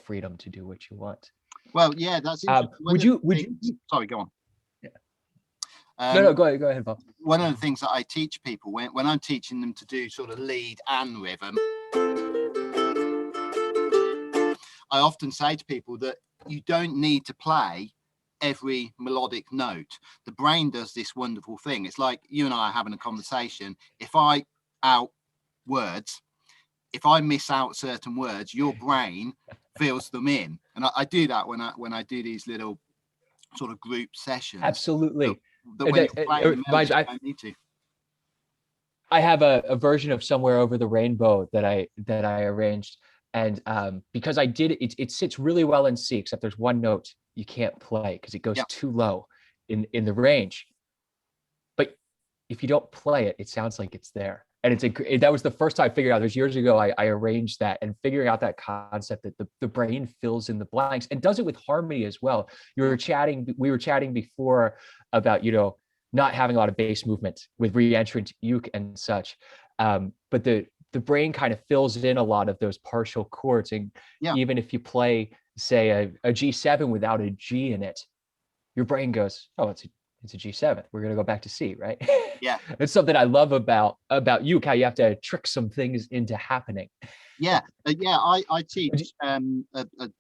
B: freedom to do what you want.
A: Well, yeah, that's
B: interesting. Would you?
A: Sorry, go on.
B: No, go ahead, Bob.
A: One of the things that I teach people when I'm teaching them to do sort of lead and rhythm, I often say to people that you don't need to play every melodic note. The brain does this wonderful thing. It's like you and I are having a conversation. If I miss out certain words, your brain fills them in. And I do that when I do these little sort of group sessions.
B: Absolutely. I have a version of Somewhere Over the Rainbow that I arranged. And because I did it sits really well in C, except there's one note you can't play because it goes too low in the range. But if you don't play it, it sounds like it's there. And that was the first time I figured out. There's years ago I arranged that, and figuring out that concept that the brain fills in the blanks and does it with harmony as well. We were chatting before about not having a lot of bass movement with re-entrant uke and such, but the brain kind of fills in a lot of those partial chords. And even if you play, say, a G7 without a G in it, your brain goes, oh, it's a G7. We're going to go back to C, right?
A: Yeah.
B: It's something I love about uke, how you have to trick some things into happening.
A: Yeah. I teach a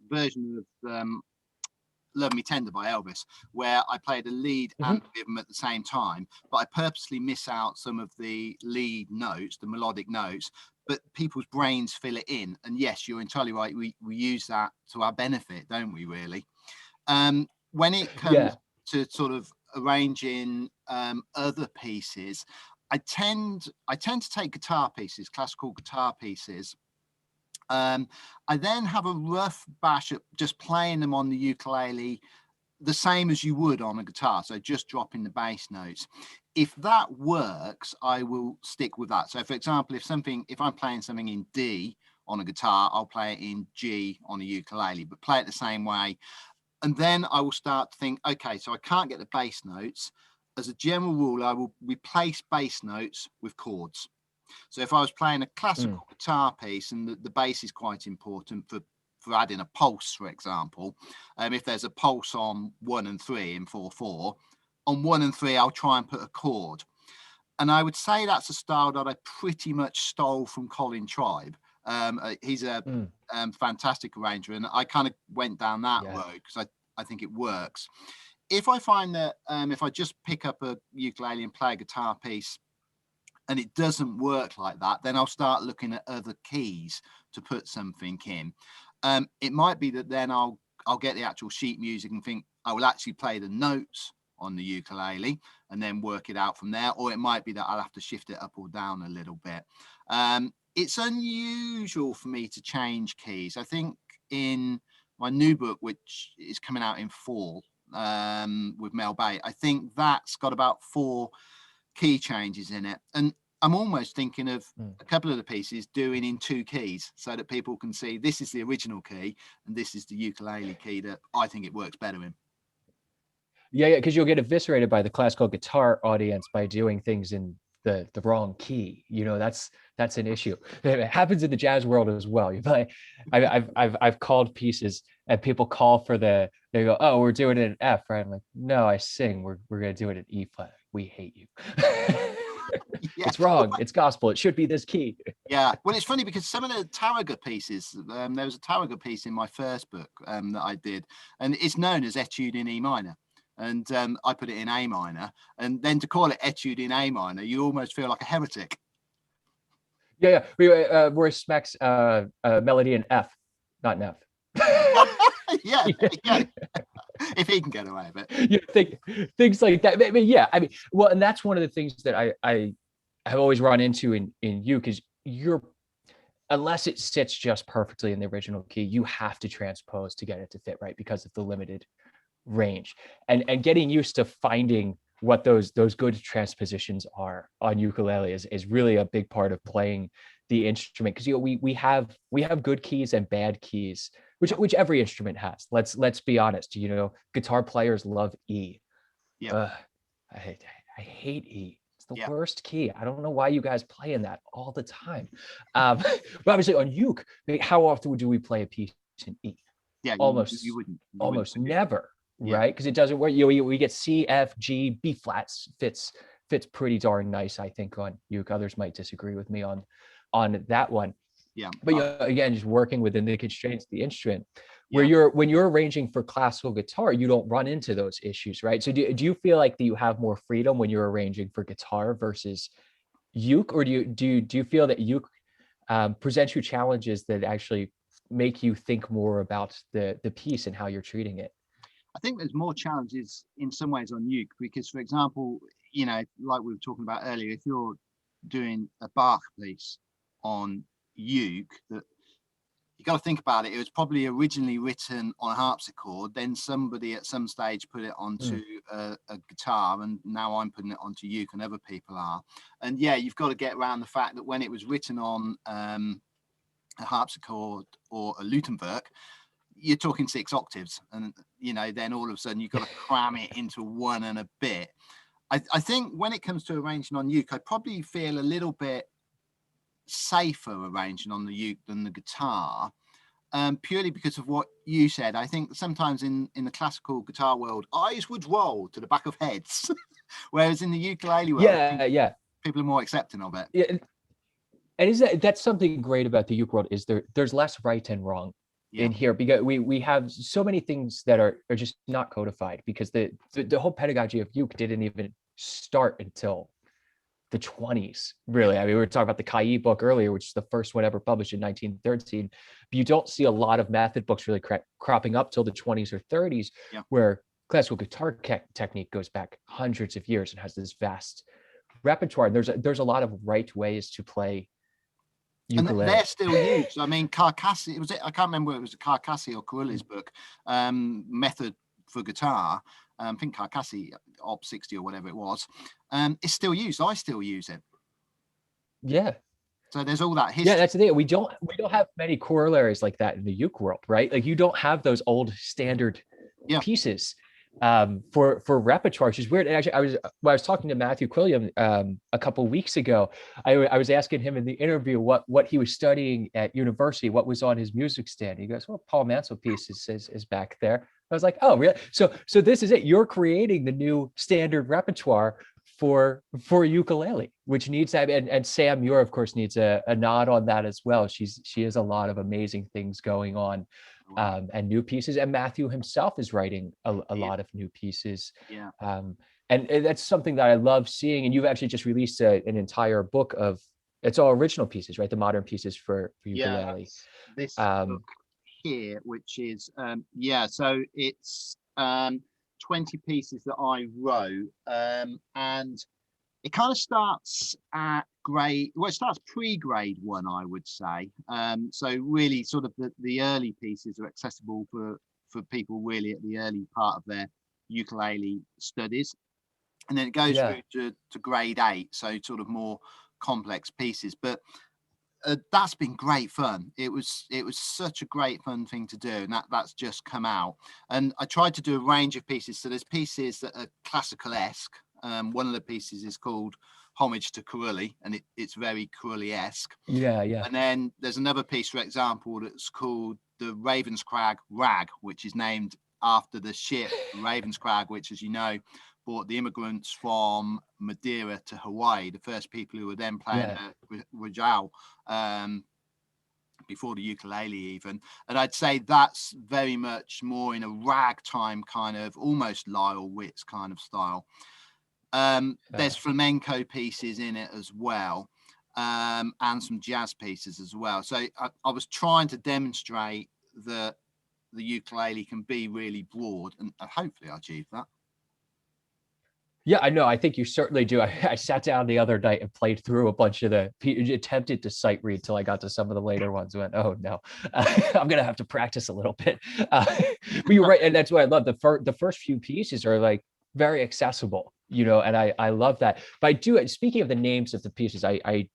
A: version of Love Me Tender by Elvis, where I play the lead and rhythm at the same time, but I purposely miss out some of the lead notes, the melodic notes, but people's brains fill it in. And yes, you're entirely right. We use that to our benefit, don't we, really? When it comes to sort of arranging other pieces, I tend to take guitar pieces, classical guitar pieces. I then have a rough bash at just playing them on the ukulele the same as you would on a guitar, so just dropping the bass notes. If that works, I will stick with that. So for example, if I'm playing something in D on a guitar, I'll play it in G on a ukulele, but play it the same way. And then I will start to think, okay, so I can't get the bass notes. As a general rule, I will replace bass notes with chords. So if I was playing a classical guitar piece, and the bass is quite important for adding a pulse, for example, if there's a pulse on 1 and 3 in 4/4, on 1 and 3 I'll try and put a chord. And I would say that's a style that I pretty much stole from Colin Tribe. He's a fantastic arranger, and I kind of went down that road because I think it works. If I find that if I just pick up a ukulele and play a guitar piece and it doesn't work like that, then I'll start looking at other keys to put something in. It might be that then I'll get the actual sheet music and think I will actually play the notes on the ukulele and then work it out from there. Or it might be that I'll have to shift it up or down a little bit. It's unusual for me to change keys. I think in my new book, which is coming out in fall, with Mel Bay. I think that's got about 4 key changes in it, and I'm almost thinking of a couple of the pieces doing in 2 keys so that people can see this is the original key and this is the ukulele key that I think it works better in.
B: Yeah, because you'll get eviscerated by the classical guitar audience by doing things in the wrong key. You know, that's an issue. It happens in the jazz world as well. You play, I've called pieces and people call for they go, oh, we're doing it in F, right? I'm like, no, I sing. We're gonna do it in E flat. We hate you.
A: Yeah.
B: It's wrong. It's gospel. It should be this key.
A: Yeah, well, it's funny because some of the Tarraga pieces, there was a Tarraga piece in my first book that I did, and it's known as Etude in E minor. And I put it in A minor, and then to call it Etude in A minor, you almost feel like a heretic.
B: Yeah. We're Smack's melody in F, not in F.
A: yeah. If he can get away with it.
B: You think things like that. I mean, yeah. I mean, well, and that's one of the things that I have always run into in you, because unless it sits just perfectly in the original key, you have to transpose to get it to fit right because of the limited range, and getting used to finding what those good transpositions are on ukulele is really a big part of playing the instrument, because we have good keys and bad keys, which every instrument has. Let's be honest. You know, guitar players love E.
A: Yeah.
B: I hate E. It's the worst key. I don't know why you guys play in that all the time. But obviously on uke, how often do we play a piece in E?
A: Yeah,
B: almost never. Right, because it doesn't work. We get C, F, G, B flats fits pretty darn nice, I think, on uke. Others might disagree with me on that one.
A: Yeah,
B: but again, just working within the constraints of the instrument, where when you're arranging for classical guitar, you don't run into those issues, right? So do you feel like that you have more freedom when you're arranging for guitar versus uke, or do you feel that uke presents you challenges that actually make you think more about the piece and how you're treating it?
A: I think there's more challenges in some ways on uke because, for example, you know, like we were talking about earlier, if you're doing a Bach piece on uke, that you got to think about it. It was probably originally written on a harpsichord, then somebody at some stage put it onto a guitar, and now I'm putting it onto uke, and other people are. And yeah, you've got to get around the fact that when it was written on a harpsichord or a Lutenwerk, you're talking 6 octaves, and you know, then all of a sudden you've got to cram it into 1 and a bit. I think when it comes to arranging on uke, I probably feel a little bit safer arranging on the uke than the guitar, purely because of what you said. I think sometimes in the classical guitar world, eyes would roll to the back of heads, whereas in the ukulele world, people are more accepting of it.
B: Yeah, and that's something great about the uke world, is there's less right and wrong in here, because we have so many things that are just not codified, because the whole pedagogy of uke didn't even start until the 20s, really. I mean, we were talking about the Kai book earlier, which is the first one ever published in 1913, but you don't see a lot of method books really cropping up till the 20s or 30s, where classical guitar technique goes back hundreds of years and has this vast repertoire. And there's a lot of right ways to play ukulele.
A: And they're still used. I mean, Carcassi, I can't remember whether it was Carcassi or Carulli's book, Method for Guitar. I think Carcassi, Op 60 or whatever it was, is still used. I still use it.
B: Yeah.
A: So there's all that history.
B: Yeah, that's the thing. We don't have many corollaries like that in the uke world, right? Like, you don't have those old standard pieces for repertoire, which is weird. And actually, when I was talking to Matthew Quilliam a couple of weeks ago, I was asking him in the interview what he was studying at university, what was on his music stand. He goes, well, Paul Mansell piece is back there. I was like, oh, really? So this is it. You're creating the new standard repertoire for ukulele, which needs to have, and Sam Muir, of course, needs a nod on that as well. She has a lot of amazing things going on, and new pieces. And Matthew himself is writing a lot of new pieces.
A: Yeah.
B: And that's something that I love seeing. And you've actually just released an entire book of, it's all original pieces, right? The modern pieces for ukulele.
A: Yeah, this book here, which is so it's 20 pieces that I wrote, and it kind of starts at it starts pre-grade 1, I would say. So really sort of the early pieces are accessible for people really at the early part of their ukulele studies, and then it goes
B: Yeah.
A: through to grade 8, so sort of more complex pieces. But that's been great fun. It was such a great fun thing to do, and that's just come out. And I tried to do a range of pieces. So there's pieces that are classical-esque. One of the pieces is called Homage to Curuli, and it's very Curuli-esque.
B: Yeah, yeah.
A: And then there's another piece, for example, that's called the Ravenscrag Rag, which is named after the ship Ravenscrag, which, as you know, brought the immigrants from Madeira to Hawaii, the first people who were then playing Rajau, before the ukulele even. And I'd say that's very much more in a ragtime kind of, almost Lyle Ritz kind of style. There's flamenco pieces in it as well, and some jazz pieces as well. So I was trying to demonstrate that the ukulele can be really broad, and hopefully I achieved that.
B: Yeah, I know. I think you certainly do. I sat down the other night and played through a bunch of attempted to sight read till I got to some of the later ones. Went, oh no, I'm gonna have to practice a little bit. But you're right, and that's what I love. The first few pieces are like very accessible, and I love that. But I do. Speaking of the names of the pieces, I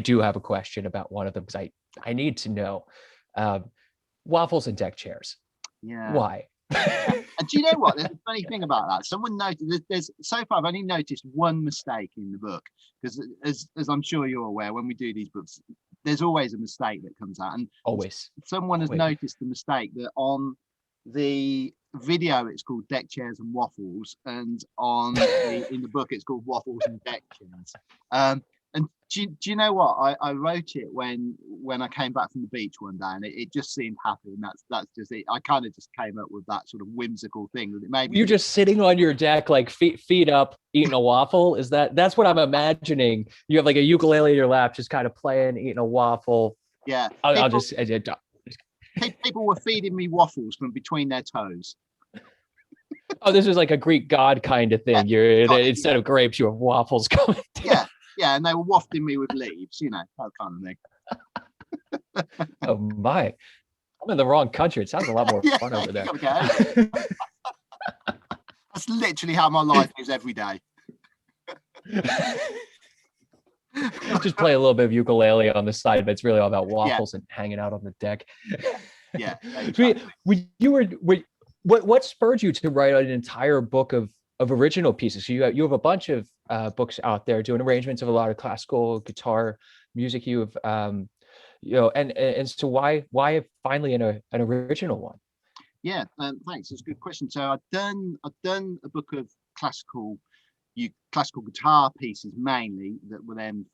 B: do have a question about one of them, because I need to know. Waffles and deck chairs.
A: Yeah.
B: Why?
A: And do you know what? There's a funny thing about that. Someone noticed. There's so far I've only noticed one mistake in the book, because as I'm sure you're aware, when we do these books, there's always a mistake that comes out. And
B: Always.
A: Someone has noticed the mistake that on the video it's called Deck Chairs and Waffles, and in the book it's called Waffles and Deck Chairs. And do you know what? I wrote it when I came back from the beach one day, and it just seemed happy, and that's just it. I kind of just came up with that sort of whimsical thing that it made me.
B: You're just sitting on your deck, like feet up, eating a waffle. That's what I'm imagining? You have like a ukulele in your lap, just kind of playing, eating a waffle.
A: Yeah. People were feeding me waffles from between their toes.
B: Oh, this is like a Greek god kind of thing. Instead of grapes, you have waffles coming down.
A: Yeah, and they were wafting me with leaves, that kind of thing.
B: Oh my. I'm in the wrong country. It sounds a lot more fun over there.
A: That's literally how my life is every day.
B: Just play a little bit of ukulele on the side, but it's really all about waffles and hanging out on the deck.
A: Yeah.
B: What spurred you to write an entire book of original pieces? So you have a bunch of books out there doing arrangements of a lot of classical guitar music. You have and so why finally an original one?
A: Yeah, thanks. That's a good question. So I've done a book of classical guitar pieces mainly that were then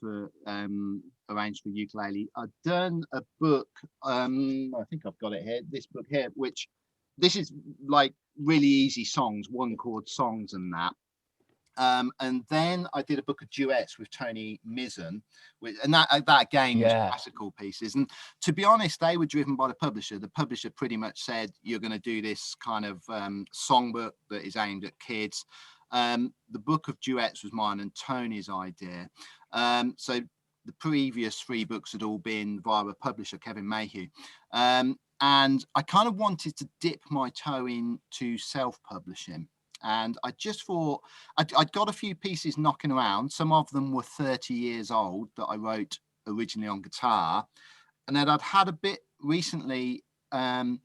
A: arranged for ukulele. I've done a book. I think I've got it here. This book here, which this is like really easy songs, one chord songs and that. And then I did a book of duets with Tony Mizzen, and that again was classical pieces. And to be honest, they were driven by the publisher. The publisher pretty much said, you're going to do this kind of songbook that is aimed at kids. The book of duets was mine and Tony's idea. So the previous 3 books had all been via a publisher, Kevin Mayhew. And I kind of wanted to dip my toe into self-publishing. And I just thought, I'd got a few pieces knocking around. Some of them were 30 years old that I wrote originally on guitar. And then I'd had a bit recently, to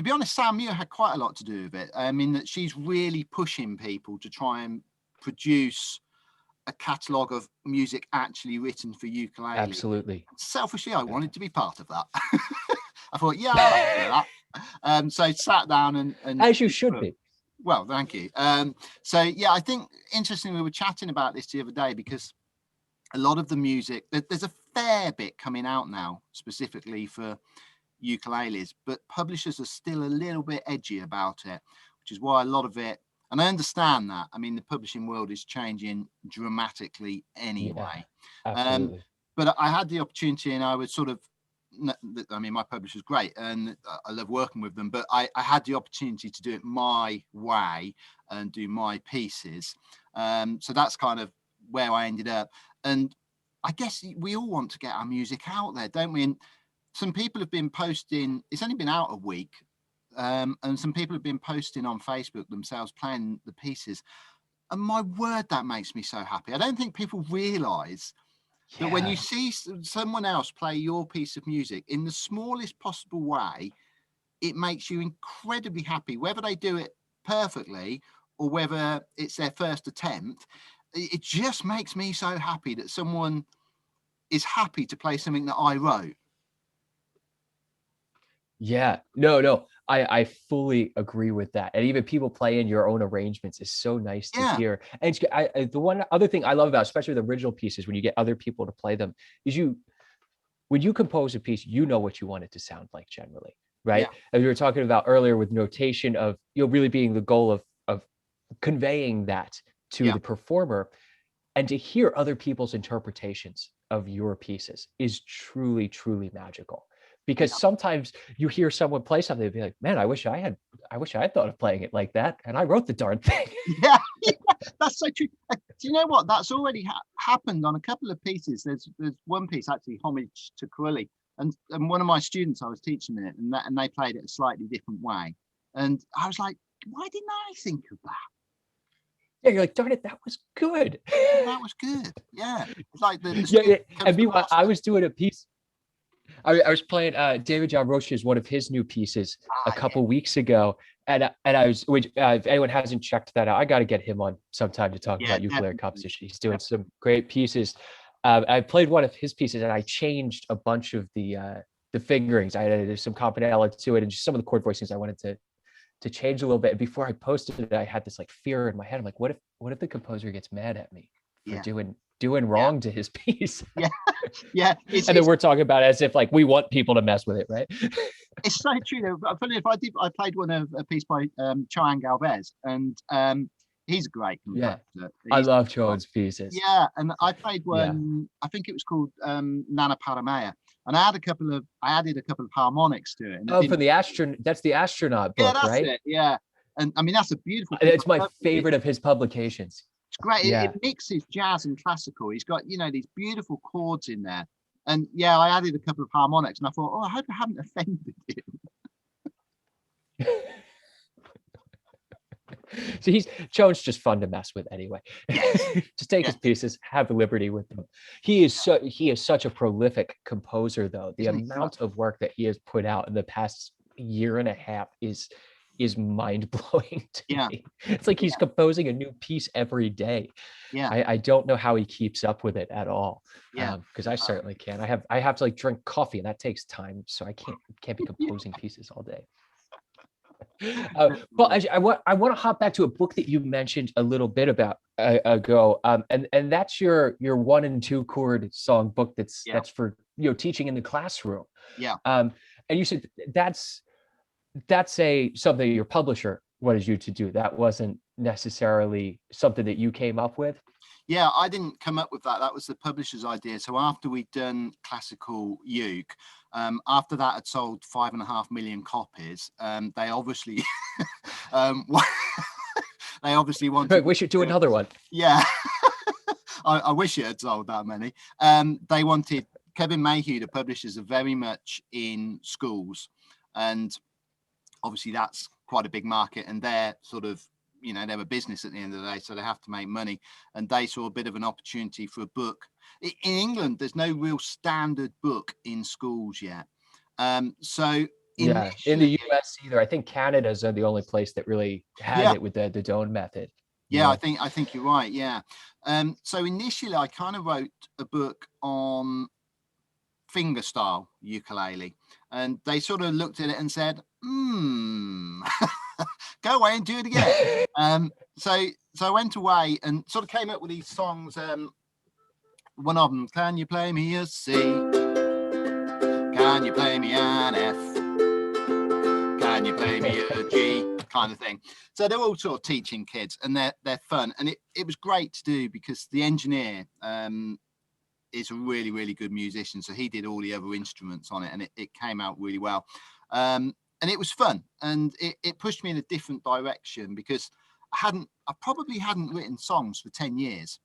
A: be honest, Sam Muir had quite a lot to do with it. I mean, that she's really pushing people to try and produce a catalogue of music actually written for ukulele.
B: Absolutely.
A: Selfishly, I wanted to be part of that. I thought, yeah, I'll do that. So I sat down and
B: as you should be.
A: Well, thank you. So yeah, I think interestingly, we were chatting about this the other day, because a lot of the music, there's a fair bit coming out now specifically for ukuleles, but publishers are still a little bit edgy about it, which is why a lot of it, and I understand that. I mean, the publishing world is changing dramatically anyway.
B: Yeah, absolutely.
A: But I had the opportunity, and I was sort of, I mean, my publisher's great and I love working with them, but I had the opportunity to do it my way and do my pieces. So that's kind of where I ended up. And I guess we all want to get our music out there, don't we? And some people have been posting, it's only been out a week, and some people have been posting on Facebook themselves playing the pieces. And my word, that makes me so happy. I don't think people realise that when you see someone else play your piece of music in the smallest possible way, it makes you incredibly happy, whether they do it perfectly or whether it's their first attempt. It just makes me so happy that someone is happy to play something that I wrote.
B: Yeah, no, I fully agree with that. And even people playing your own arrangements is so nice to hear. And the one other thing I love about, especially the original pieces, when you get other people to play them, is when you compose a piece, you know what you want it to sound like generally, right? As we were talking about earlier with notation of, really being the goal of conveying that to the performer, and to hear other people's interpretations of your pieces is truly, truly magical. Because sometimes you hear someone play something and be like, man, I wish I had thought of playing it like that. And I wrote the darn thing.
A: Yeah, that's so true. Do you know what? That's already happened on a couple of pieces. There's one piece, actually, Homage to Corelli. And one of my students, I was teaching it, and they played it a slightly different way. And I was like, why didn't I think of that?
B: Yeah, you're like, darn it, that was good.
A: That was good. Yeah. It's like the
B: And meanwhile, I was doing a piece. I was playing David John Roche's one of his new pieces a couple weeks ago, and I was, which if anyone hasn't checked that out, I got to get him on sometime to talk about ukulele composition. He's doing some great pieces. I played one of his pieces, and I changed a bunch of the fingerings. I added some campanella to it, and just some of the chord voicings I wanted to change a little bit. And before I posted it, I had this like fear in my head. I'm like, what if the composer gets mad at me for doing wrong to his piece?
A: And
B: then we're talking about it as if like we want people to mess with it, right?
A: It's so true though. Funny enough, I played a piece by Choan Galvez, and he's a great composer.
B: I love Choan's pieces.
A: And I played one, I think it was called Nana Paramea, and I added a couple of harmonics to it. And
B: for the astronaut, that's the astronaut book,
A: that's
B: right?
A: it, and I mean that's a beautiful.
B: It's my favorite of his publications.
A: It's great. It mixes jazz and classical. He's got these beautiful chords in there, and I added a couple of harmonics, and I thought, I hope I haven't offended him.
B: So Choan's just fun to mess with anyway. Just take his pieces, have liberty with them. He is such a prolific composer, though. The amount of work that he has put out in the past year and a half is mind-blowing to me. It's like he's composing a new piece every day. I don't know how he keeps up with it at all. Because I certainly can't. I have to like drink coffee, and that takes time, so I can't be composing pieces all day. But I want to hop back to a book that you mentioned a little bit about ago, and that's your 1 and 2 chord song book that's for teaching in the classroom. And you said that's something your publisher wanted you to do. That wasn't necessarily something that you came up with.
A: I didn't come up with that. That was the publisher's idea. So after we'd done classical uke, after that had sold 5.5 million copies, they obviously wanted.
B: We should do another one.
A: I wish it had sold that many. They wanted Kevin Mayhew, the publishers, are very much in schools, and obviously that's quite a big market, and they're sort of, they're a business at the end of the day, so they have to make money, and they saw a bit of an opportunity for a book. In England, there's no real standard book in schools yet. So in
B: the US either. I think Canada's the only place that really had it with the Doan method.
A: I think you're right. So initially I kind of wrote a book on fingerstyle ukulele, and they sort of looked at it and said, go away and do it again. So I went away and sort of came up with these songs. One of them, can you play me a C? Can you play me an F? Can you play me a G? Kind of thing. So they're all sort of teaching kids, and they're fun, and it was great to do because the engineer is a really, really good musician, so he did all the other instruments on it, and it came out really well. And it was fun, and it pushed me in a different direction because I probably hadn't written songs for 10 years.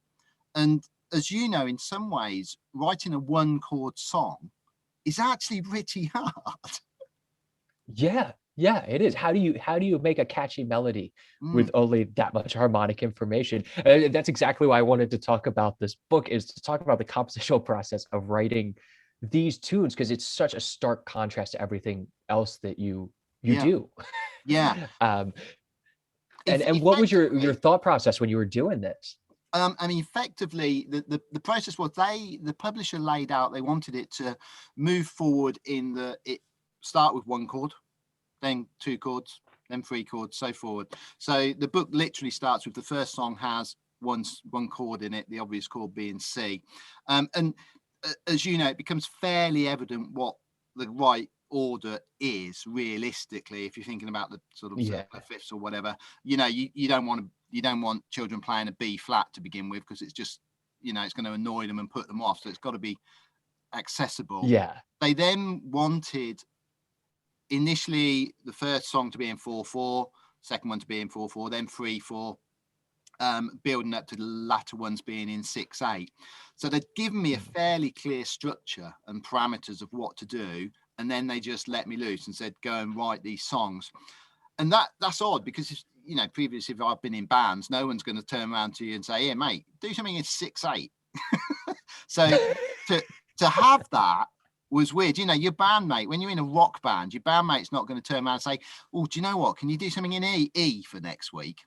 A: And as you know, in some ways, writing a 1 chord song is actually pretty hard.
B: Yeah, it is. How do you make a catchy melody
A: Mm,
B: with only that much harmonic information? That's exactly why I wanted to talk about this book, is to talk about the compositional process of writing these tunes, because it's such a stark contrast to everything else that you
A: yeah,
B: do.
A: yeah.
B: um, and what was your
A: Effectively,
B: thought process when you were doing this?
A: I mean, effectively, the process was the publisher laid out, they wanted it to move forward it start with one chord, then two chords, then three chords, so forward. So the book literally starts with the first song has one chord in it, the obvious chord being C. And as you know, it becomes fairly evident what the right order is realistically if you're thinking about the sort of
B: Yeah,
A: circular fifths or whatever. You don't want children playing a B flat to begin with, because it's just, it's going to annoy them and put them off. So it's got to be accessible.
B: yeah,
A: They then wanted initially the first song to be in 4/4, second one to be in 4/4, then 3/4, building up to the latter ones being in 6/8. So they'd given me a fairly clear structure and parameters of what to do, and then they just let me loose and said, "Go and write these songs." And that's odd, because previously, if I've been in bands, no one's going to turn around to you and say, "Here, mate, do something in 6/8." So to to have that was weird. Your bandmate, when you're in a rock band, your bandmate's not going to turn around and say, "Oh, do you know what? Can you do something in E for next week?"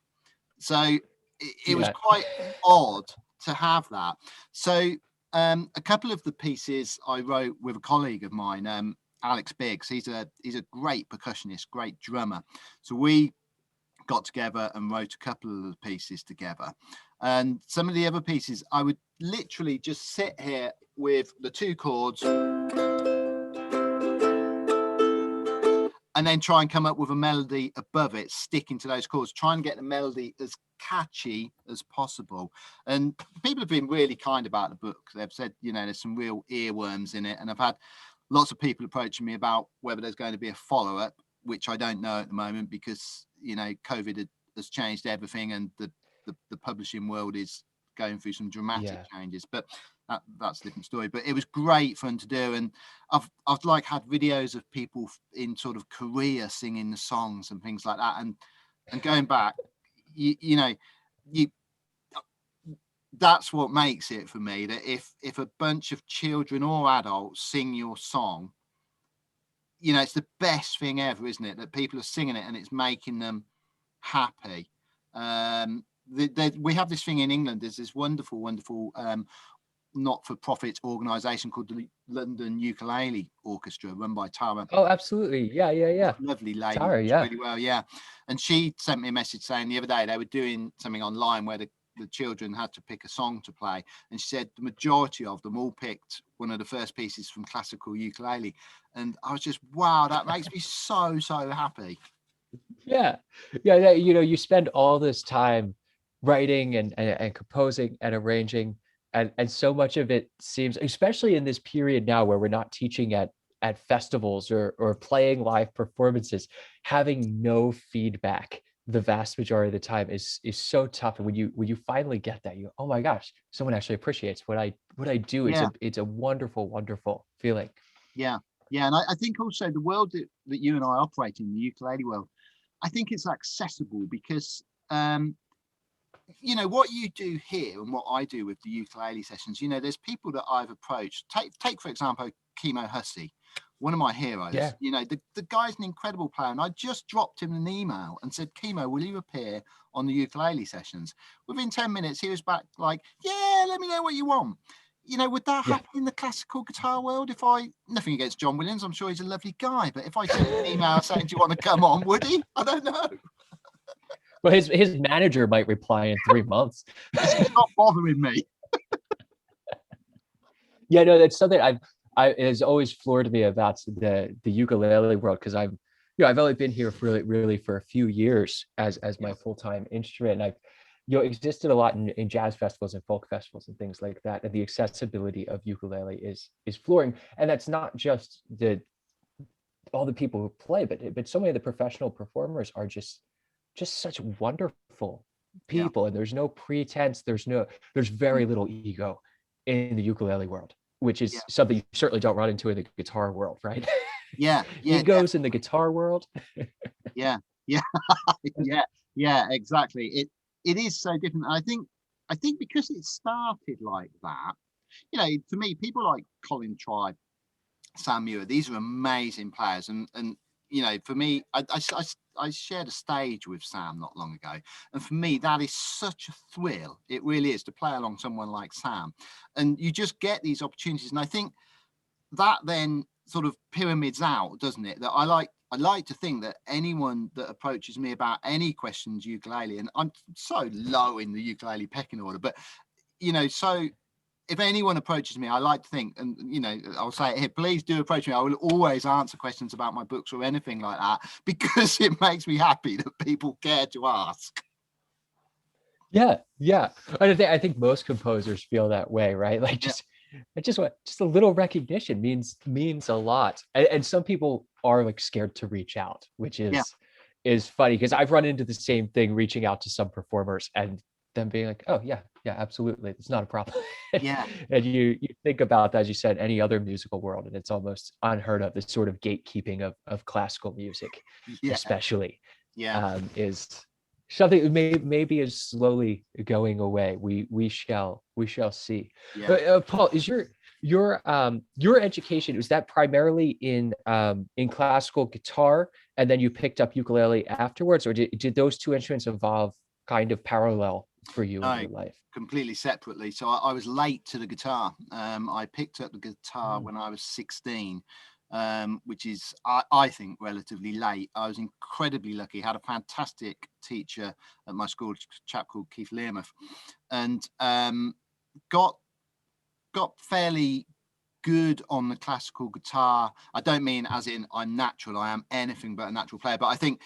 A: So it was
B: yeah.
A: quite odd to have that. So a couple of the pieces I wrote with a colleague of mine, Alex Biggs. He's a great percussionist, great drummer. So we got together and wrote a couple of the pieces together. And some of the other pieces, I would literally just sit here with the two chords and then try and come up with a melody above it, sticking to those chords, try and get the melody as catchy as possible. And people have been really kind about the book. They've said, there's some real earworms in it. And I've had lots of people approaching me about whether there's going to be a follow-up, which I don't know at the moment, because, COVID has changed everything, and the publishing world is going through some dramatic
B: Yeah.
A: changes. But that's a different story. But it was great fun to do, and I've like had videos of people in sort of Korea singing the songs and things like that, and going back, you know, you that's what makes it for me. That if a bunch of children or adults sing your song, it's the best thing ever, isn't it? That people are singing it and it's making them happy. We have this thing in England. There's this wonderful, wonderful not-for-profit organisation called the London Ukulele Orchestra, run by Tara.
B: Oh, absolutely. Yeah, yeah, yeah.
A: Lovely lady,
B: Tara, yeah.
A: really well, yeah. And she sent me a message saying the other day they were doing something online where the children had to pick a song to play, and she said the majority of them all picked one of the first pieces from classical ukulele, and I was just, wow, that makes me so happy.
B: Yeah. Yeah, that, you spend all this time writing and composing and arranging, and so much of it seems, especially in this period now where we're not teaching at festivals or playing live performances, having no feedback the vast majority of the time is so tough. And when you finally get that, oh my gosh, someone actually appreciates what I do. It's
A: Yeah,
B: a wonderful, wonderful feeling.
A: yeah, yeah. And I think also the world that you and I operate in, the ukulele world, I think it's accessible because what you do here and what I do with the ukulele sessions, there's people that I've approached. Take for example, Chemo Hussey, one of my heroes.
B: Yeah.
A: The guy's an incredible player, and I just dropped him an email and said, Chemo, will you appear on the ukulele sessions? Within 10 minutes, he was back like, yeah, let me know what you want. Would that
B: Yeah.
A: happen in the classical guitar world? Nothing against John Williams, I'm sure he's a lovely guy, but if I sent an email saying, do you want to come on, would he? I don't know.
B: Well, his manager might reply in 3 months.
A: It's not bothering me.
B: Yeah, no, that's something it has always floored me about the ukulele world, because I've only been here for really for a few years as my full-time instrument. And I've existed a lot in jazz festivals and folk festivals and things like that. And the accessibility of ukulele is flooring. And that's not just all the people who play, but so many of the professional performers are just such wonderful
A: Yeah.
B: people. And there's no pretense, there's very little ego in the ukulele world, which
A: Yeah.
B: is something you certainly don't run into in the guitar world, right?
A: Yeah, yeah,
B: Egos in the guitar world.
A: yeah, yeah, yeah, yeah, exactly. It is so different. I think because it started like that, for me, people like Colin Tribe, Sam Muir, these are amazing players, and for me, I shared a stage with Sam not long ago, and for me, that is such a thrill. It really is to play along someone like Sam, and you just get these opportunities, and I think that then sort of pyramids out, doesn't it? That I like to think that anyone that approaches me about any questions ukulele, and I'm so low in the ukulele pecking order, but so if anyone approaches me, I like to think, and I'll say it here, please do approach me. I will always answer questions about my books or anything like that, because it makes me happy that people care to ask.
B: Yeah, yeah. I think most composers feel that way, right? Like
A: Yeah,
B: just a little recognition means a lot. And some people are like scared to reach out, which
A: yeah,
B: is funny because I've run into the same thing reaching out to some performers and them being like, oh yeah, yeah, absolutely. It's not a problem.
A: yeah,
B: And you think about that, as you said, any other musical world, and it's almost unheard of, this sort of gatekeeping of classical music,
A: yeah,
B: especially,
A: yeah,
B: is something that maybe is slowly going away. We shall see.
A: yeah.
B: Paul, is your education, was that primarily in classical guitar, and then you picked up ukulele afterwards, or did those two instruments evolve kind of parallel for you in
A: No,
B: your life?
A: completely separately. So I was late to the guitar. I picked up the guitar
B: Mm.
A: when I was 16, which is, I think, relatively late. I was incredibly lucky. Had a fantastic teacher at my school, a chap called Keith Learmouth, and got fairly good on the classical guitar. I don't mean as in I'm natural. I am anything but a natural player. But I think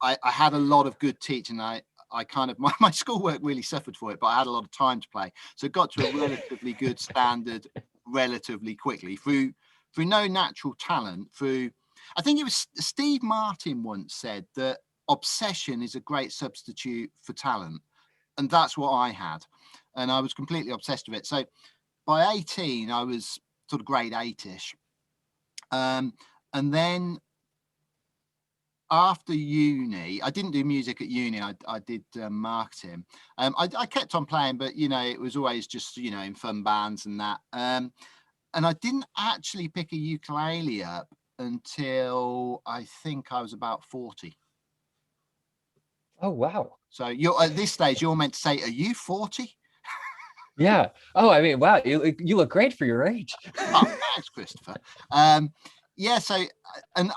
A: I had a lot of good teaching. I kind of my schoolwork really suffered for it, but I had a lot of time to play, so it got to a relatively good standard relatively quickly through no natural talent. Through, I think it was Steve Martin once said that obsession is a great substitute for talent, and that's what I had, and I was completely obsessed with it. So by 18, I was sort of grade 8ish, and then after uni, I didn't do music at uni. I did marketing. I kept on playing, but it was always just in fun bands and that. And I didn't actually pick a ukulele up until I think I was about 40.
B: Oh wow.
A: So you're at this stage, you're meant to say, "Are you 40?"
B: Yeah. Oh, I mean, wow, you look great for your age.
A: Oh, thanks, Christopher. Yeah. So, and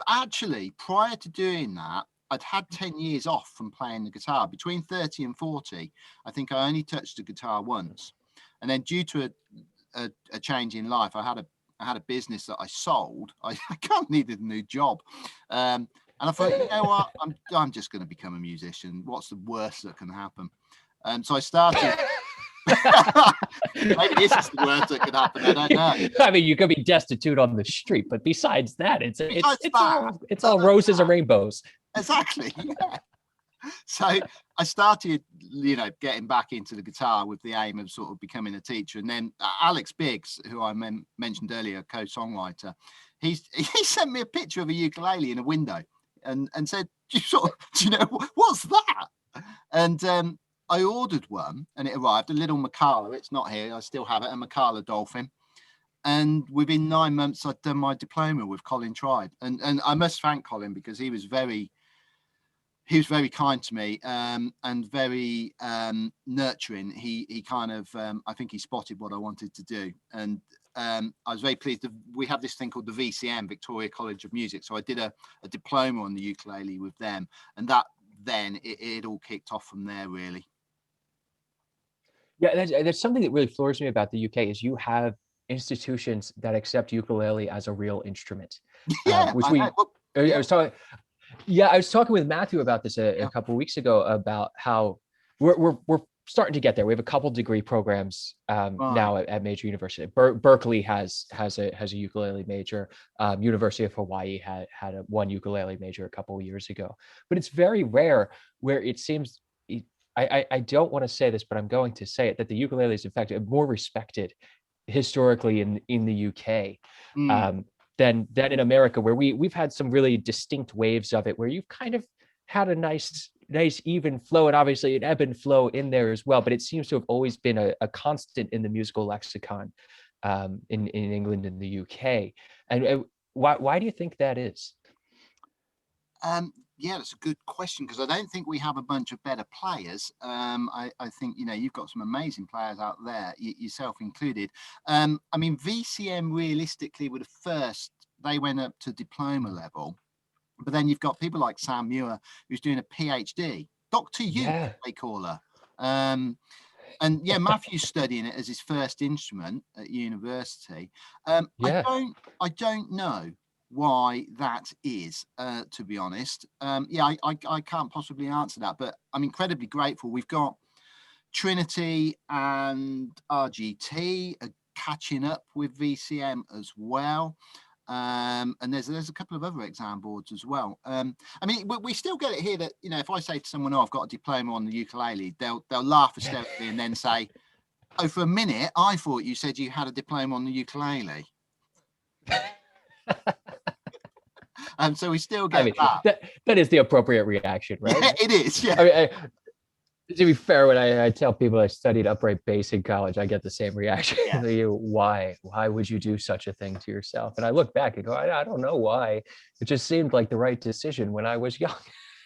A: actually, prior to doing that, I'd had 10 years off from playing the guitar. Between 30 and 40, I think I only touched the guitar once, and then due to a change in life, I had a business that I sold. I kind of needed a new job, and I thought, you know what, I'm just going to become a musician. What's the worst that can happen? So I started. Maybe this is the worst that could happen. I don't know.
B: I mean, you could be destitute on the street, but besides that, it's
A: Besides
B: it's
A: that,
B: all roses and rainbows.
A: exactly. Yeah. So I started, getting back into the guitar with the aim of sort of becoming a teacher. And then Alex Biggs, who I mentioned earlier, co-songwriter, he sent me a picture of a ukulele in a window and said, do you know, what's that? And I ordered one and it arrived, a little Macala. It's not here. I still have it, a Macala Dolphin. And within 9 months, I'd done my diploma with Colin Tribe. And I must thank Colin, because he was very kind to me, and very nurturing. He kind of, I think he spotted what I wanted to do. And I was very pleased. We have this thing called the VCM, Victoria College of Music. So I did a diploma on the ukulele with them. And that then it all kicked off from there, really.
B: Yeah, that's something that really floors me about the UK is you have institutions that accept ukulele as a real instrument,
A: Yeah,
B: which
A: I know. Well,
B: I
A: yeah,
B: was talking. Yeah, I was talking with Matthew about this a
A: yeah,
B: couple of weeks ago about how we're starting to get there. We have a couple degree programs
A: right.
B: now at major university. Berkeley has a ukulele major. University of Hawaii had a one ukulele major a couple of years ago. But it's very rare where it seems. I don't want to say this, but I'm going to say it, that the ukulele is in fact more respected historically in the UK.
A: Mm,
B: than in America, where we've had some really distinct waves of it, where you've kind of had a nice even flow, and obviously an ebb and flow in there as well. But it seems to have always been a constant in the musical lexicon, in England and the UK. And why do you think that is?
A: Yeah, that's a good question, because I don't think we have a bunch of better players. I think, you've got some amazing players out there, yourself included. I mean, VCM realistically were the first, they went up to diploma level, but then you've got people like Sam Muir, who's doing a PhD, Dr. Uke, they call her. And yeah, Matthew's studying it as his first instrument at university. I don't know why that is, to be honest. I can't possibly answer that, but I'm incredibly grateful. We've got Trinity and RGT are catching up with VCM as well. And there's a couple of other exam boards as well. I mean, we still get it here that, if I say to someone, "Oh, I've got a diploma on the ukulele," they'll laugh hysterically and then say, "Oh, for a minute, I thought you said you had a diploma on the ukulele." So we still get
B: that is the appropriate reaction, right?
A: Yeah, it is. Yeah.
B: I mean, to be fair, when I tell people I studied upright bass in college, I get the same reaction. Yeah. Why would you do such a thing to yourself? And I look back and go, I don't know why. It just seemed like the right decision when I was young.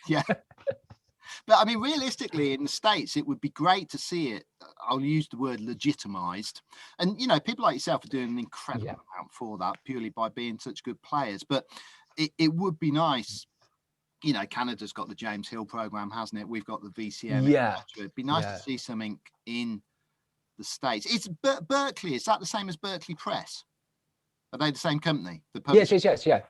A: Yeah. But I mean, realistically, in the States, it would be great to see it. I'll use the word legitimized. And, people like yourself are doing an incredible amount for that, purely by being such good players. But it would be nice. Canada's got the James Hill program, hasn't it? We've got the VCM.
B: Yeah.
A: It'd be nice to see something in the States. It's Berkeley. Is that the same as Berkeley Press? Are they the same company?
B: Yes. Yeah.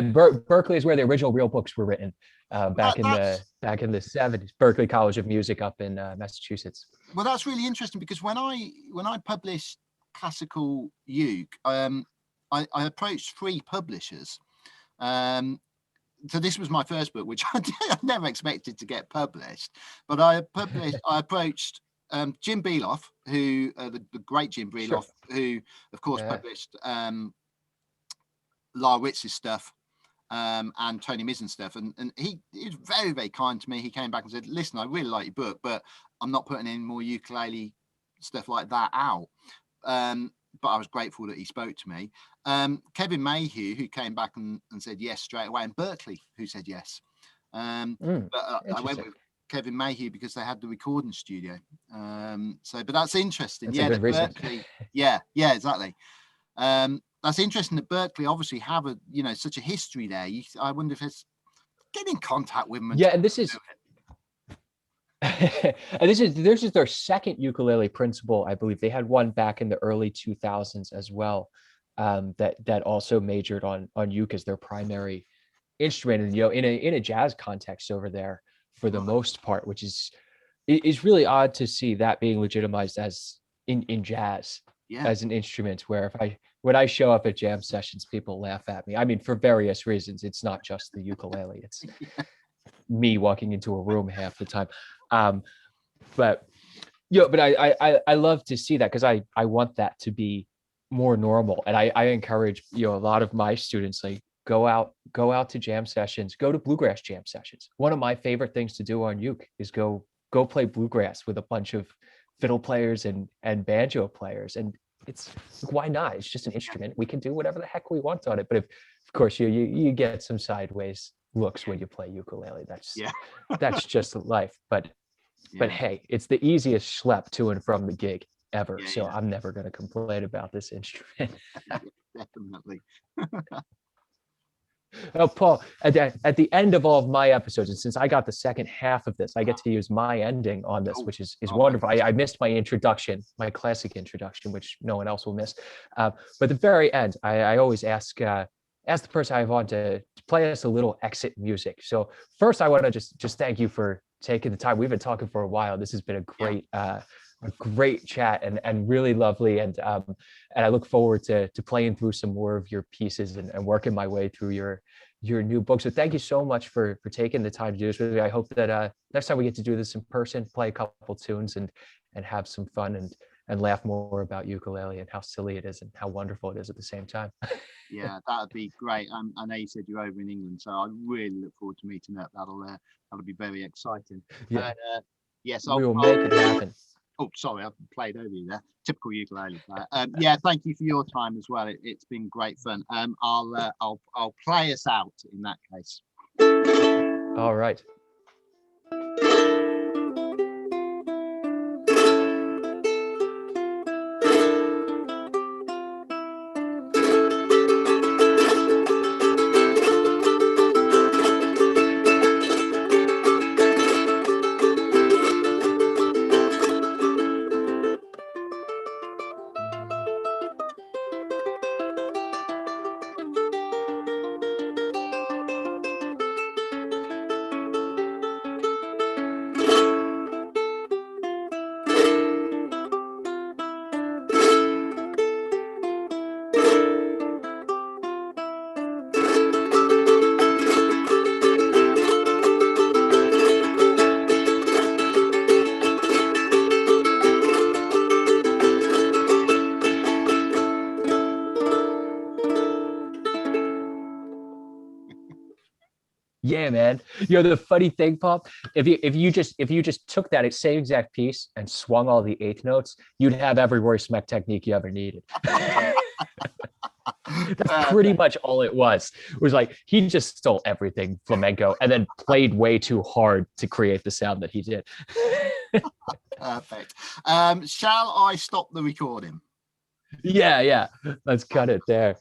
B: Berkeley is where the original real books were written, back in the 70s. Berkeley College of Music up in Massachusetts.
A: Well, that's really interesting, because when I published Classical Uke, I approached 3 publishers. So this was my first book, which I never expected to get published. But I approached Jim Beloff, who the great Jim Beloff, who of course published Lyle Witz's stuff, and Tony Mizzen's stuff, and he was very, very kind to me. He came back and said, "Listen, I really like your book, but I'm not putting any more ukulele stuff like that out." But I was grateful that he spoke to me. Kevin Mayhew, who came back and said yes straight away, and Berkeley, who said yes. But I went with Kevin Mayhew because they had the recording studio. But that's interesting.
B: That's a good reason.
A: Berkeley, yeah, exactly. That's interesting that Berkeley obviously have such a history there. I wonder if it's get in contact with them.
B: And this is. And this is their second ukulele principal, I believe. They had one back in the early 2000s as well, that also majored on uke as their primary instrument, and in a jazz context over there for the most part, which is really odd to see that being legitimized as in jazz as an instrument. Where when I show up at jam sessions, people laugh at me. I mean, for various reasons. It's not just the ukulele; it's me walking into a room half the time. But I love to see that, because I want that to be more normal. And I encourage, a lot of my students, like, go out to jam sessions, go to bluegrass jam sessions. One of my favorite things to do on uke is go play bluegrass with a bunch of fiddle players and banjo players. And it's why not? It's just an instrument. We can do whatever the heck we want on it. But of course you get some sideways looks when you play ukulele. That's just life. But hey, it's the easiest schlep to and from the gig ever. So I'm never going to complain about this instrument.
A: Definitely.
B: Well, Paul, at the end of all of my episodes, and since I got the second half of this, I get to use my ending on this, which is wonderful. I missed my introduction, my classic introduction, which no one else will miss. But at the very end, I always ask the person I have on to play us a little exit music. So first, I want to just thank you for taking the time. We've been talking for a while. This has been a great chat and really lovely. And I look forward to playing through some more of your pieces and working my way through your new book. So thank you so much for taking the time to do this with me. I hope that next time we get to do this in person, play a couple tunes and have some fun and laugh more about ukulele and how silly it is and how wonderful it is at the same time.
A: Yeah, that would be great. I know you said you're over in England, so I really look forward to meeting up. That'll be very exciting.
B: Yeah,
A: Yes,
B: we will make it happen.
A: Oh, sorry, I've played over you there. Typical ukulele player. Yeah, thank you for your time as well. It's been great fun. I'll play us out in that case.
B: All right. Yeah, man. You know the funny thing, Paul, if you just took that same exact piece and swung all the eighth notes, you'd have every Royce Smack technique you ever needed. That's pretty much all it was. It was like he just stole everything flamenco and then played way too hard to create the sound that he did.
A: Perfect. Shall I stop the recording?
B: Yeah. Let's cut it there.